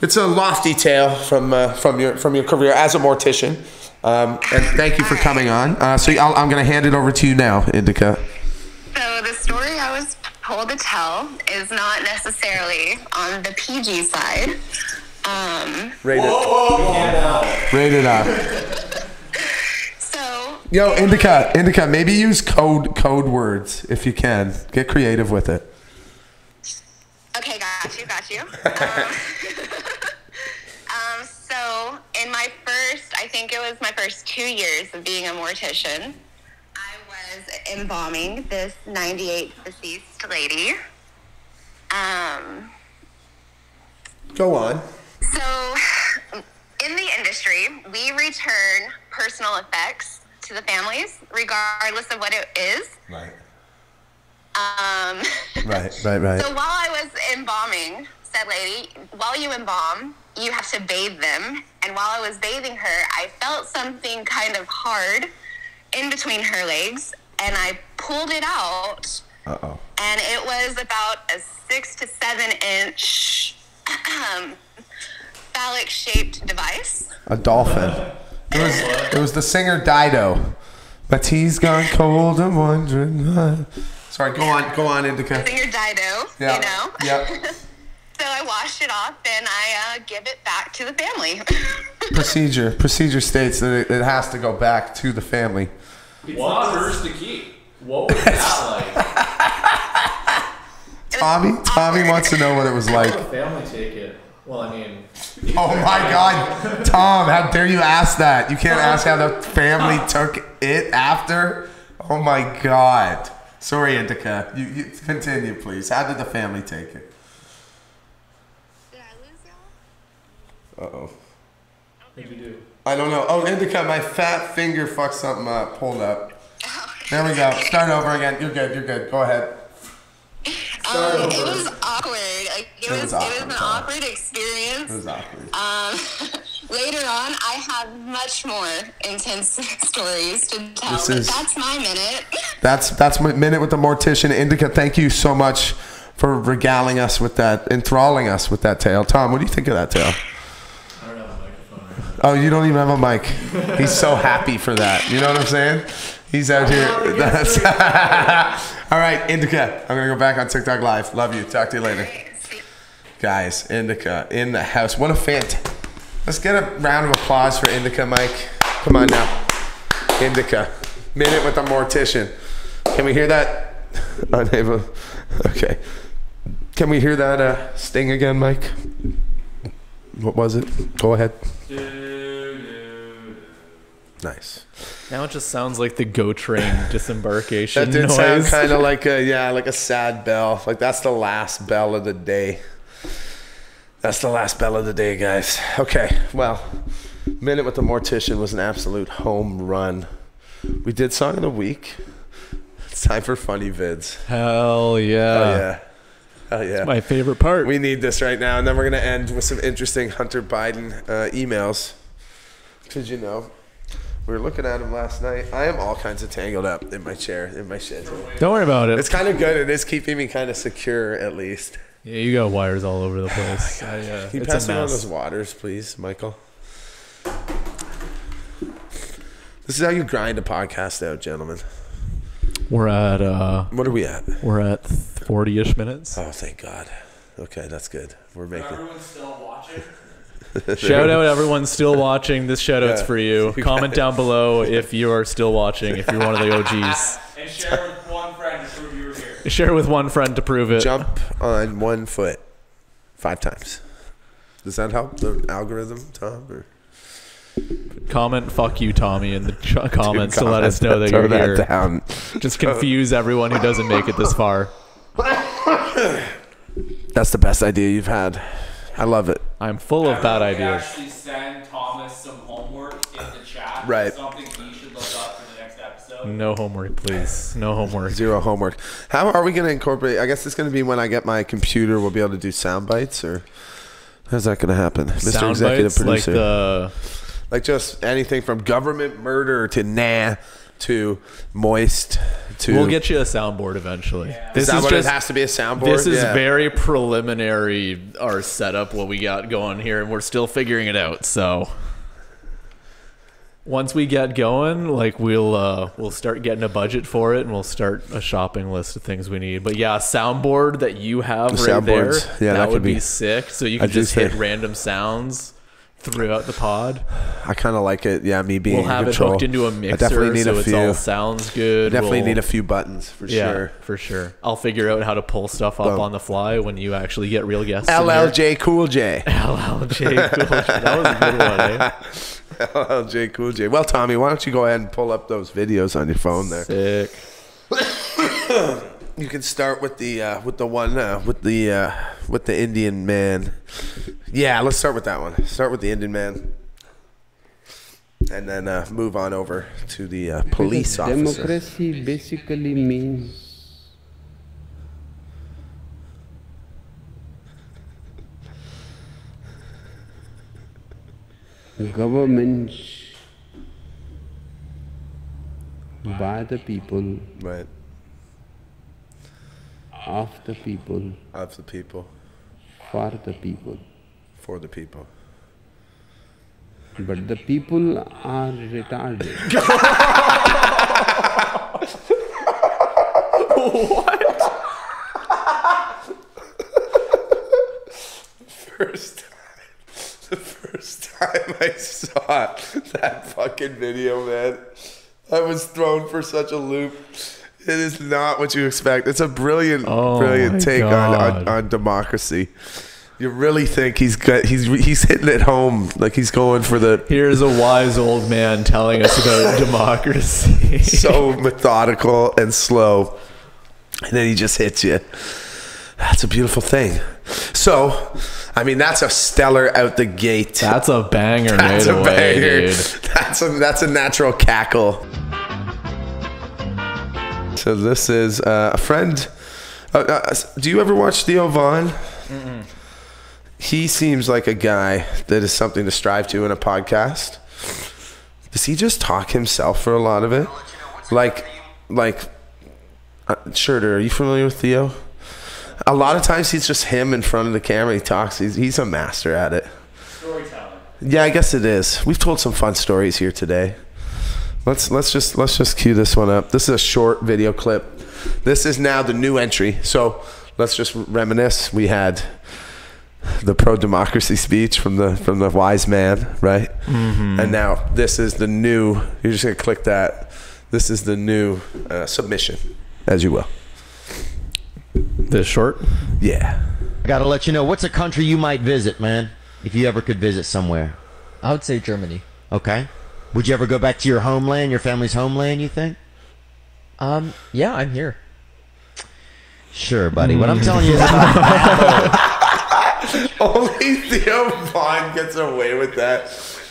It's a lofty tale from your career as a mortician. And thank you for coming on. I'm going to hand it over to you now, Indica. So the story I was told to tell is not necessarily on the PG side. Rated R. So. Yo, Indica, maybe use code words if you can. Get creative with it. Okay, got you. So in my I think it was my first 2 years of being a mortician, I was embalming this 98 deceased lady. Go on. So in the industry, we return personal effects to the families, regardless of what it is. Right. Right. So while I was embalming said lady, while you embalm, you have to bathe them. And while I was bathing her, I felt something kind of hard in between her legs, and I pulled it out. Uh-oh. And it was about a 6 to 7 inch phallic-shaped device. A dolphin. It was the singer Dido. But he's gone cold and wondering why. Sorry, go on, Indica. Using your Dido, Yeah. you know? Yep. So I washed it off and I give it back to the family. Procedure states that it has to go back to the family. It's not hers to keep. What was that like? Tommy wants to know what it was like. How did the family take it? Well, I mean... Oh my God, Tom, how dare you ask that? You can't ask how the family took it after? Oh my God. Sorry, Indica. You continue, please. How did the family take it? Uh-oh. What'd you do? I don't know. Oh, Indica, my fat finger fucked something up. Hold up. There we go. Start over again. You're good. Go ahead. It was awkward. Like, it was an awkward experience. It was awkward. Later on, I have much more intense stories to tell. That's my minute. That's my minute with the Mortician. Indica, thank you so much for regaling us with that, enthralling us with that tale. Tom, what do you think of that tale? I don't have a microphone right now. Oh, you don't even have a mic. He's so happy for that. You know what I'm saying? He's out here. All right, Indica. I'm going to go back on TikTok Live. Love you. Talk to you later. Guys, Indica in the house. What a Let's get a round of applause for Indica, Mike. Come on now. Indica. Minute with the Mortician. Can we hear that? Unable. Okay. Can we hear that sting again, Mike? What was it? Go ahead. Nice. Now it just sounds like the GO train disembarkation That did noise. sound kind of like like a sad bell. Like that's the last bell of the day. That's the last bell of the day, guys. Okay, well, Minute with the Mortician was an absolute home run. We did Song of the Week. It's time for funny vids. Hell yeah. Oh yeah. Hell yeah. It's my favorite part. We need this right now, and then we're gonna end with some interesting Hunter Biden emails. Because we were looking at him last night. I am all kinds of tangled up in my chair, in my shed. Don't worry about it. It's kind of good. It is keeping me kind of secure, at least. Yeah, you got wires all over the place. Can you it's pass a me one of mess. those waters, please, Michael? This is how you grind a podcast out, gentlemen. We're at what are we at? We're at 40-ish minutes. Oh, thank God. Okay, that's good. We're making. Everyone's still watching. Shout out everyone still watching. This shout out's for you. Comment down below if you are still watching, if you're one of the OGs. And share with one friend to prove you were here. Share with one friend to prove it. Jump on 1 foot 5 times. Does that help the algorithm, Tom? Or? Comment "fuck you, Tommy" in the comments to let us know that you're here. Down. Just confuse everyone who doesn't make it this far. That's the best idea you've had. I love it. I'm full of bad ideas. Actually send Thomas some homework in the chat. Right. Something he should look up for the next episode. No homework, please. No homework. Zero homework. How are we going to incorporate? I guess it's going to be when I get my computer. We'll be able to do sound bites, or how's that going to happen, Mr. Sound Executive bites, Producer? Like just anything from government murder to to moist to. We'll get you a soundboard eventually. Yeah. This is just, it has to be a soundboard. This is very preliminary. Our setup, what we got going here, and we're still figuring it out. So once we get going, like we'll start getting a budget for it, and we'll start a shopping list of things we need. But yeah, a soundboard that you have right there, that would be sick. So you can just hit random sounds throughout the pod. I kind of like it. Yeah, me being we'll have in control. It hooked into a mixer, I definitely need so a few. It all sounds good. Definitely need a few buttons for sure. For sure. I'll figure out how to pull stuff up on the fly when you actually get real guests. LLJ Cool J. LLJ Cool J. That was a good one, eh? LLJ Cool J. Well, Tommy, why don't you go ahead and pull up those videos on your phone there? Sick. You can start with the Indian man. Yeah, let's start with that one. Start with the Indian man, and then move on over to the police officer. Democracy basically means government by the people. Right. Of the people. Of the people. For the people. For the people. But the people are retarded. What? The first time I saw that fucking video, man, I was thrown for such a loop. It is not what you expect. It's a brilliant take on democracy. You really think he's hitting it home, like he's going for the... Here's a wise old man telling us about democracy. So methodical and slow. And then he just hits you. That's a beautiful thing. So, I mean, that's a stellar out the gate. That's a banger. That's a banger. Dude. That's a natural cackle. So this is a friend. Do you ever watch Theo Vaughn? Mm-mm. He seems like a guy that is something to strive to in a podcast. Does he just talk himself for a lot of it? Like, Schurter, are you familiar with Theo? A lot of times he's just him in front of the camera. He talks. He's a master at it. Storytelling. Yeah, I guess it is. We've told some fun stories here today. Let's just cue this one up. This is a short video clip. This is now the new entry. So let's just reminisce. We had the pro-democracy speech from the wise man, right? Mm-hmm. And now this is the new. You're just gonna click that. This is the new submission, as you will. This short? Yeah. I gotta let you know, what's a country you might visit, man? If you ever could visit somewhere. I would say Germany. Okay. Would you ever go back to your homeland, your family's homeland, you think? Yeah, I'm here. Sure, buddy. What I'm telling you is about only Theo Vaughn gets away with that.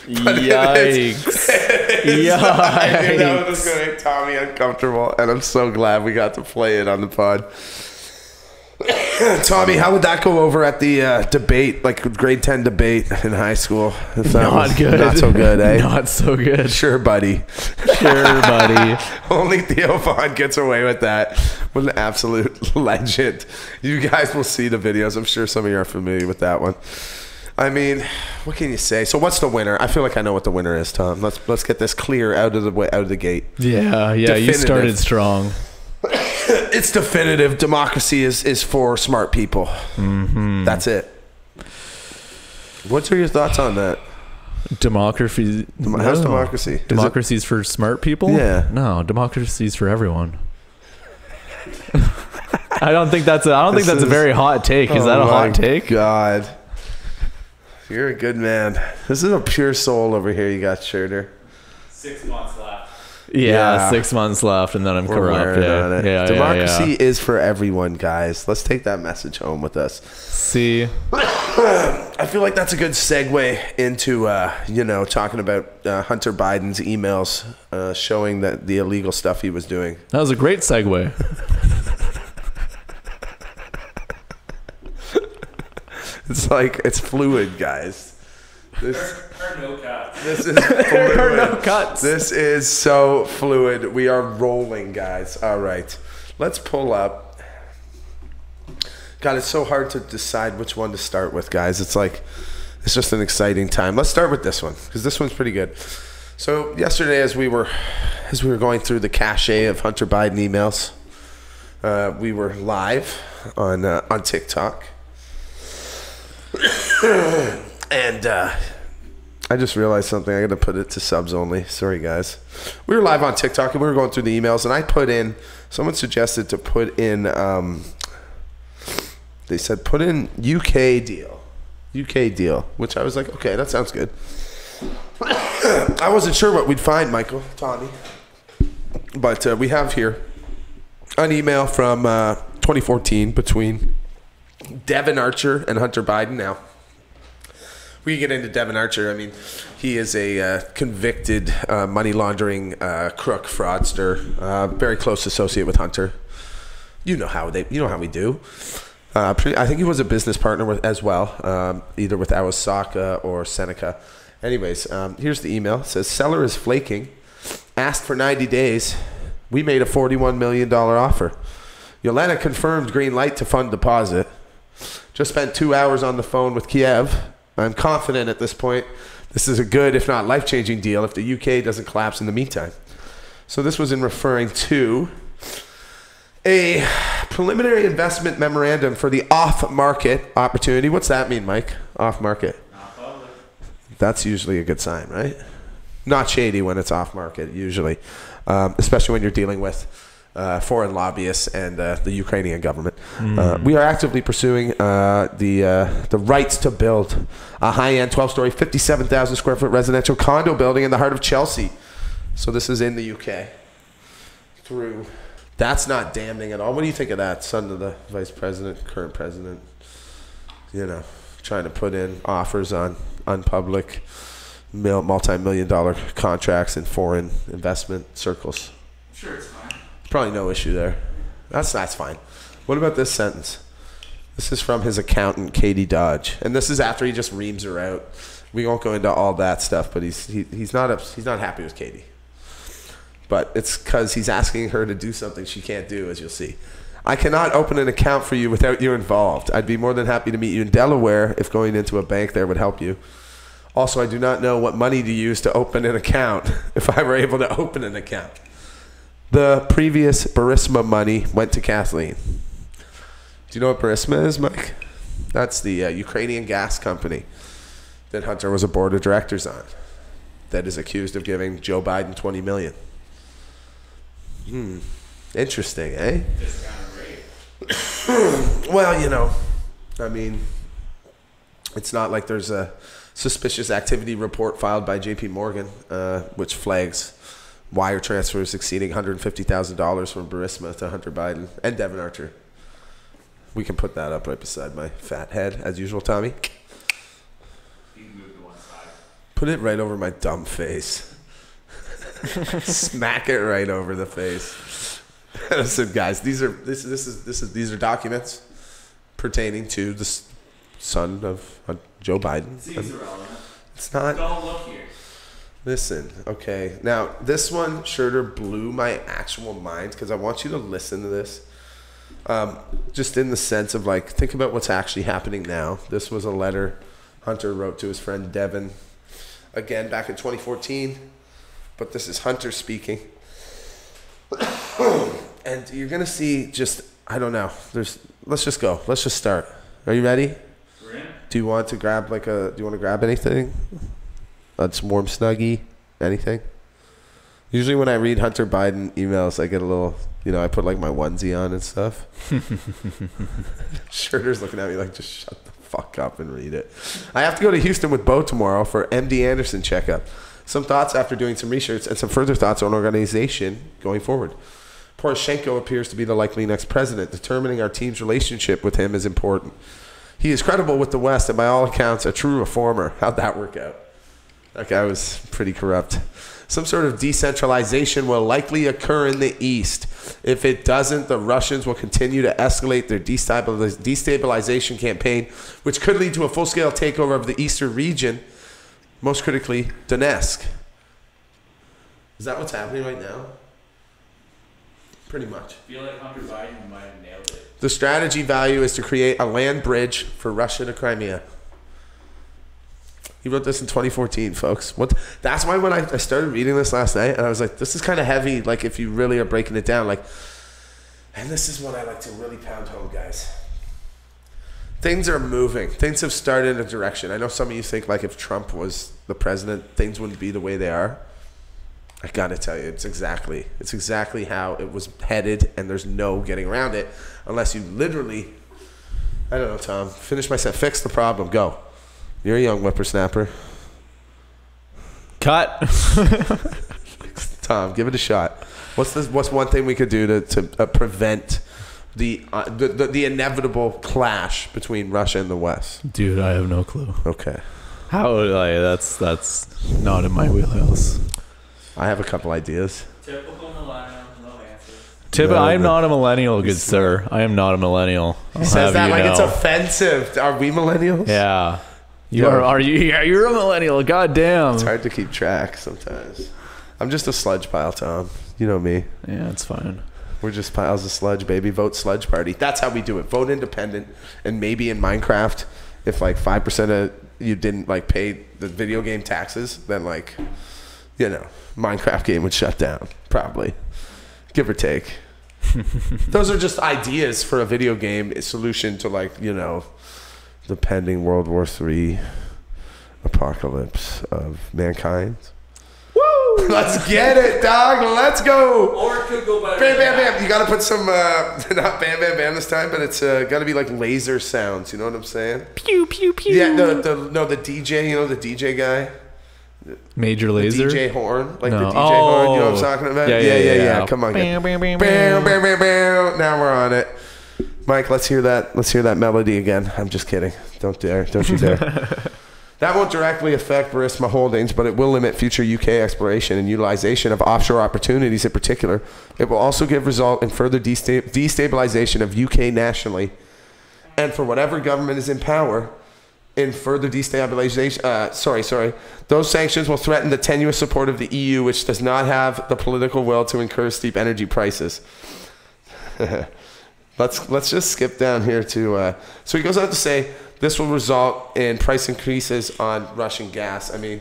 Yikes. Yikes. I knew that was going to make Tommy uncomfortable, and I'm so glad we got to play it on the pod. Tommy, how would that go over at the debate, like grade 10 debate in high school? Not good. Not so good, eh? Not so good. Sure, buddy. Sure, buddy. Only Theo Vaughn gets away with that. What an absolute legend. You guys will see the videos. I'm sure some of you are familiar with that one. I mean, what can you say? So what's the winner? I feel like I know what the winner is, Tom. Let's get this clear out of the gate. Yeah, Definitive. You started strong. It's definitive. Democracy is for smart people. Mm-hmm. That's it. What are your thoughts on that? Democracy. How's democracy? Democracy's for smart people? Yeah. No, democracy's for everyone. I don't think that's a very hot take. Is that a hot take? God. You're a good man. This is a pure soul over here you got, Schurter. 6 months left. Yeah, 6 months left, and then I'm corrupt. Yeah. Democracy is for everyone, guys. Let's take that message home with us. See, I feel like that's a good segue into talking about Hunter Biden's emails showing that the illegal stuff he was doing. That was a great segue. It's like it's fluid, guys. There are no cuts. This is fluid. There are no cuts. This is so fluid. We are rolling, guys. All right. Let's pull up. God, it's so hard to decide which one to start with, guys. It's just an exciting time. Let's start with this one because this one's pretty good. So yesterday, as we were going through the cache of Hunter Biden emails, we were live on TikTok. And I just realized something. I got to put it to subs only. Sorry, guys. We were live on TikTok, and we were going through the emails, and I put in, someone suggested to put in, they said put in UK deal, which I was like, okay, that sounds good. I wasn't sure what we'd find, Tommy. But we have here an email from 2014 between Devin Archer and Hunter Biden. Now, we can get into Devin Archer. I mean, he is a convicted money laundering crook, fraudster, very close associate with Hunter. You know how we do. I think he was a business partner with as well, either with Awasaka or Seneca. Anyways, here's the email. It says, seller is flaking. Asked for 90 days. We made a $41 million offer. Yolena confirmed green light to fund deposit. Just spent 2 hours on the phone with Kiev. I'm confident at this point this is a good, if not life-changing deal if the UK doesn't collapse in the meantime. So this was in referring to A preliminary investment memorandum for the off-market opportunity. What's that mean, Mike? Off-market. Not public. That's usually a good sign, right? Not shady when it's off-market, usually. Especially when you're dealing with foreign lobbyists and the Ukrainian government. We are actively pursuing the rights to build a high-end 12-story, 57,000 square foot residential condo building in the heart of Chelsea. So this is in the UK. Through... That's not damning at all. What do you think of that? Son of the vice president, current president, you know, trying to put in offers on unpublic multi-million dollar contracts in foreign investment circles. Sure, it's fine. Probably no issue there. That's fine. What about this sentence? This is from his accountant, Katie Dodge, and this is after he just reams her out. We won't go into all that stuff, but he's not happy with Katie. But it's because he's asking her to do something she can't do, as you'll see. I cannot open an account for you without you involved. I'd be more than happy to meet you in Delaware if going into a bank there would help you. Also, I do not know what money to use to open an account if I were able to open an account. The previous Burisma money went to Kathleen. Do you know what Burisma is, Mike? That's the Ukrainian gas company that Hunter was a board of directors on that is accused of giving Joe Biden $20 million. Interesting, eh? Well, you know, I mean, it's not like there's a suspicious activity report filed by JP Morgan, which flags wire transfers exceeding $150,000 from Burisma to Hunter Biden and Devin Archer. We can put that up right beside my fat head, as usual, Tommy. You can move to one side. Put it right over my dumb face. Smack it right over the face. Listen, guys, these are documents pertaining to the son of Joe Biden. Seems irrelevant. It's not. Don't look here. Listen, okay. Now, this one, Schroeder, blew my actual mind because I want you to listen to this. Just in the sense of, like, think about what's actually happening now. This was a letter Hunter wrote to his friend Devin, again, back in 2014. But this is Hunter speaking. And you're going to see just, I don't know. Let's just go. Let's just start. Are you ready? We're in. Do you want to grab do you want to grab anything? Some warm Snuggie? Anything? Usually when I read Hunter Biden emails, I get a little, I put like my onesie on and stuff. Schroeder's looking at me like, just shut the fuck up and read it. I have to go to Houston with Bo tomorrow for MD Anderson checkup. Some thoughts after doing some research and some further thoughts on organization going forward. Poroshenko appears to be the likely next president. Determining our team's relationship with him is important. He is credible with the West and by all accounts a true reformer. How'd that work out? That guy was pretty corrupt. Some sort of decentralization will likely occur in the East. If it doesn't, the Russians will continue to escalate their destabilization campaign, which could lead to a full-scale takeover of the eastern region, most critically, Donetsk. Is that what's happening right now? Pretty much. I feel like Hunter Biden might have nailed it. The strategy value is to create a land bridge for Russia to Crimea. He wrote this in 2014, folks. That's why when I started reading this last night, and I was like, this is kind of heavy, like if you really are breaking it down. And this is what I like to really pound home, guys. Things are moving. Things have started in a direction. I know some of you think like if Trump was the president, things wouldn't be the way they are. I gotta tell you, it's exactly how it was headed, and there's no getting around it unless you literally, I don't know, Tom, finish my set, fix the problem, go. You're a young whippersnapper. Cut. Tom, give it a shot. What's one thing we could do to prevent the inevitable clash between Russia and the West? Dude, I have no clue. Okay. That's not in my wheelhouse. I have a couple ideas. Typical millennial, no answer. I'm not a millennial, good sir. I am not a millennial. He says that like it's offensive. Are we millennials? Yeah. Are you? Yeah, you're a millennial. God damn. It's hard to keep track sometimes. I'm just a sludge pile, Tom. You know me. Yeah, it's fine. We're just piles of sludge, baby. Vote sludge party. That's how we do it. Vote independent. And maybe in Minecraft, if like 5% of you didn't like pay the video game taxes, then like, Minecraft game would shut down. Probably. Give or take. Those are just ideas for a video game solution to, like, you know, the pending World War III apocalypse of mankind. Woo! Let's get it, dog. Let's go. Or it could go better. Bam, bam, bam. You got to put some, not bam, bam, bam this time, but it's got to be like laser sounds. You know what I'm saying? Pew, pew, pew. Yeah, the DJ, you know, the DJ guy? Major Lazer? The DJ horn. Like No. the DJ horn. You know what I'm talking about? Yeah. Come on. Bam, bam, bam, bam, bam, bam, bam. Now we're on it. Mike, let's hear that. Let's hear that melody again. I'm just kidding. Don't dare. Don't you dare. That won't directly affect Burisma Holdings, but it will limit future UK exploration and utilization of offshore opportunities in particular. It will also give result in further destabilization of UK nationally, and for whatever government is in power, in further destabilization. Those sanctions will threaten the tenuous support of the EU, which does not have the political will to incur steep energy prices. Let's just skip down here to. So he goes on to say, this will result in price increases on Russian gas. I mean,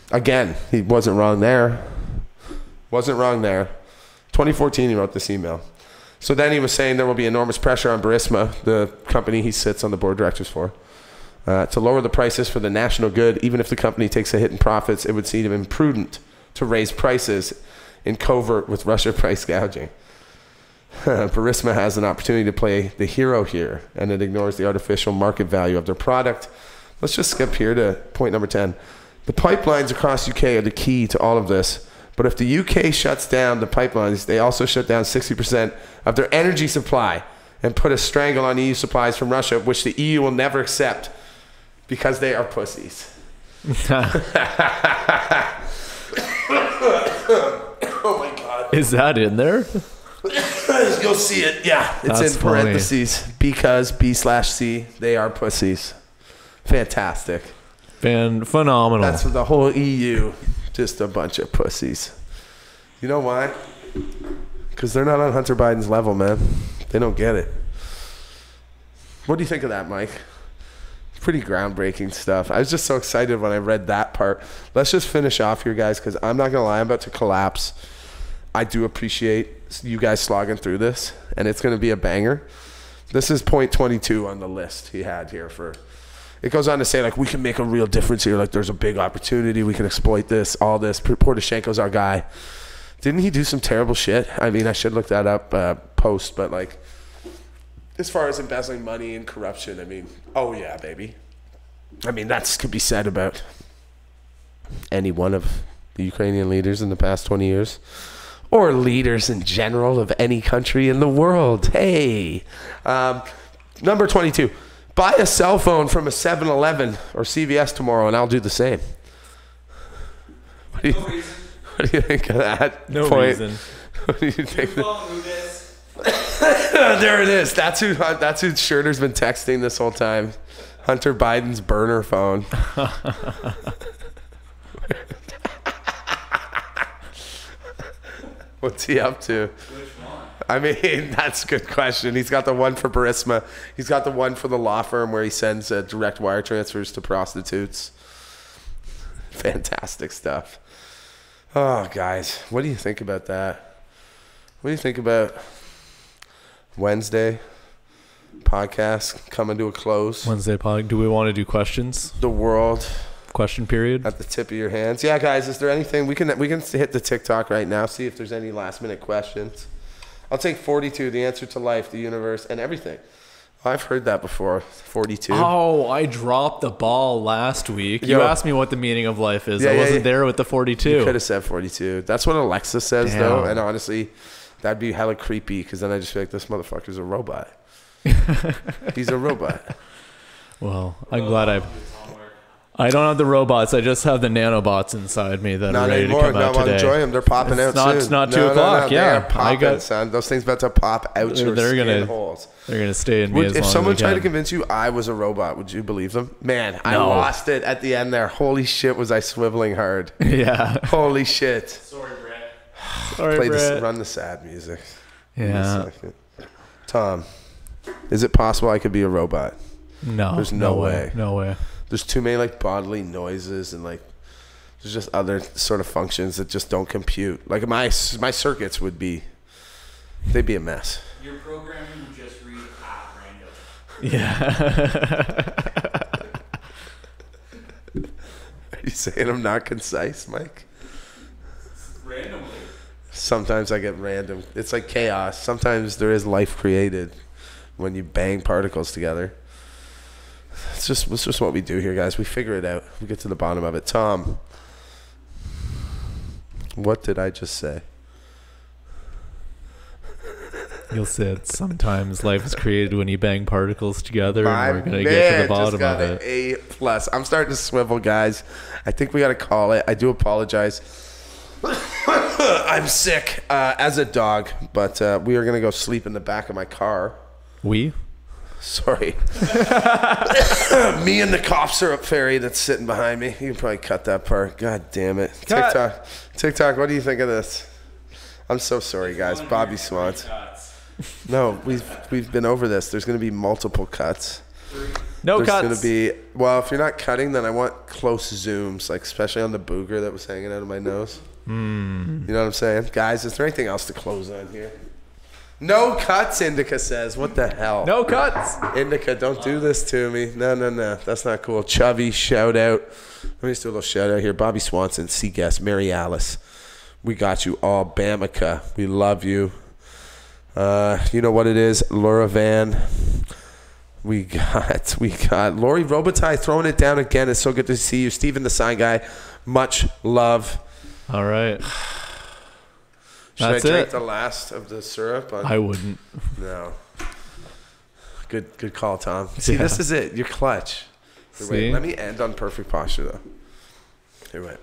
again, he wasn't wrong there. 2014, he wrote this email. So then he was saying there will be enormous pressure on Burisma, the company he sits on the board of directors for, to lower the prices for the national good. Even if the company takes a hit in profits, it would seem imprudent to raise prices in covert with Russia price gouging. Burisma has an opportunity to play the hero here, and it ignores the artificial market value of their product. Let's just skip here to point number 10. The pipelines across UK are the key to all of this. But if the UK shuts down the pipelines, they also shut down 60% of their energy supply and put a strangle on EU supplies from Russia, which the EU will never accept because they are pussies. Oh my God. Is that in there? You'll see it. Yeah, it's That's in parentheses. Funny. Because B/C, they are pussies. Fantastic. Phenomenal. That's the whole EU. Just a bunch of pussies. You know why? Because they're not on Hunter Biden's level, man. They don't get it. What do you think of that, Mike? Pretty groundbreaking stuff. I was just so excited when I read that part. Let's just finish off here, guys, because I'm not going to lie. I'm about to collapse. I do appreciate you guys slogging through this, and it's going to be a banger. This is point 22 on the list he had here for. It goes on to say, like, we can make a real difference here. Like, there's a big opportunity. We can exploit this, all this. Poroshenko's our guy. Didn't he do some terrible shit? I mean, I should look that up post, but, like, as far as embezzling money and corruption, I mean, oh, yeah, baby. I mean, that could be said about any one of the Ukrainian leaders in the past 20 years. Or leaders in general of any country in the world. Hey. Number 22. Buy a cell phone from a 7-Eleven or CVS tomorrow, and I'll do the same. What do you think of that? No point? reason. What do you think? There it is. That's who Schroeder's been texting this whole time. Hunter Biden's burner phone. What's he up to? Which one? I mean, that's a good question. He's got the one for Burisma. He's got the one for the law firm where he sends direct wire transfers to prostitutes. Fantastic stuff. Oh, guys, what do you think about that? What do you think about Wednesday podcast coming to a close? Wednesday pod. Do we want to do questions? The world. Question period at the tip of your hands. Yeah, guys, is there anything we can hit the TikTok right now, see if there's any last minute questions. I'll take 42, the answer to life, the universe, and everything. I've heard that before. 42. Oh, I dropped the ball last week. You asked me what the meaning of life is. I wasn't there with the 42. You could have said 42. That's what Alexa says. Damn. Though, and honestly, that'd be hella creepy because then I just feel like this motherfucker's a robot. He's a robot. Well, I'm glad I don't have the robots. I just have the nanobots inside me that are ready to come out today. Enjoy them. They're popping out soon. It's not 2 o'clock. Yeah, they are popping, son. Those things about to pop out your skin holes. They're gonna stay in me as long as they can. If someone tried to convince you I was a robot, would you believe them? Man, I lost it at the end there. Holy shit, was I swiveling hard? Yeah. Holy shit. Sorry, Britt. Sorry, Britt. Run the sad music. Yeah. Tom, is it possible I could be a robot? No. There's no way. No way. There's too many like bodily noises and like there's just other sort of functions that just don't compute. Like my circuits would be They'd be a mess. Your programming would just read at random. Yeah. Are you saying I'm not concise, Mike? Randomly. Sometimes I get random. It's like chaos. Sometimes there is life created when you bang particles together. It's just what we do here, guys. We figure it out. We get to the bottom of it. Tom, what did I just say? You'll said sometimes life is created when you bang particles together, and we're gonna get to the bottom of it. A+. I'm starting to swivel, guys. I think we gotta call it. I do apologize. I'm sick as a dog, but we are gonna go sleep in the back of my car. Sorry. Me and the cough syrup fairy that's sitting behind me. You can probably cut that part. God damn it. Cut. TikTok, what do you think of this? I'm so sorry, guys. Bobby Swans. No, we've been over this. There's going to be multiple cuts. No There's cuts. Going to be, well, if you're not cutting, then I want close zooms, like especially on the booger that was hanging out of my nose. You know what I'm saying? Guys, is there anything else to close on here? No cuts, Indica says. What the hell? No cuts. Indica, don't do this to me. No. That's not cool. Chubby, shout out. Let me just do a little shout out here. Bobby Swanson, C guest, Mary Alice. We got you all. Bamica, we love you. You know what it is. Laura Van. We got Lori Robitaille throwing it down again. It's so good to see you. Steven the Sign Guy, much love. All right. Should That's I drink it. the last of the syrup? I wouldn't. No. Good call, Tom. See, Yeah. this is it. You're clutch. Here, See? wait, let me end on perfect posture, though. Here, wait.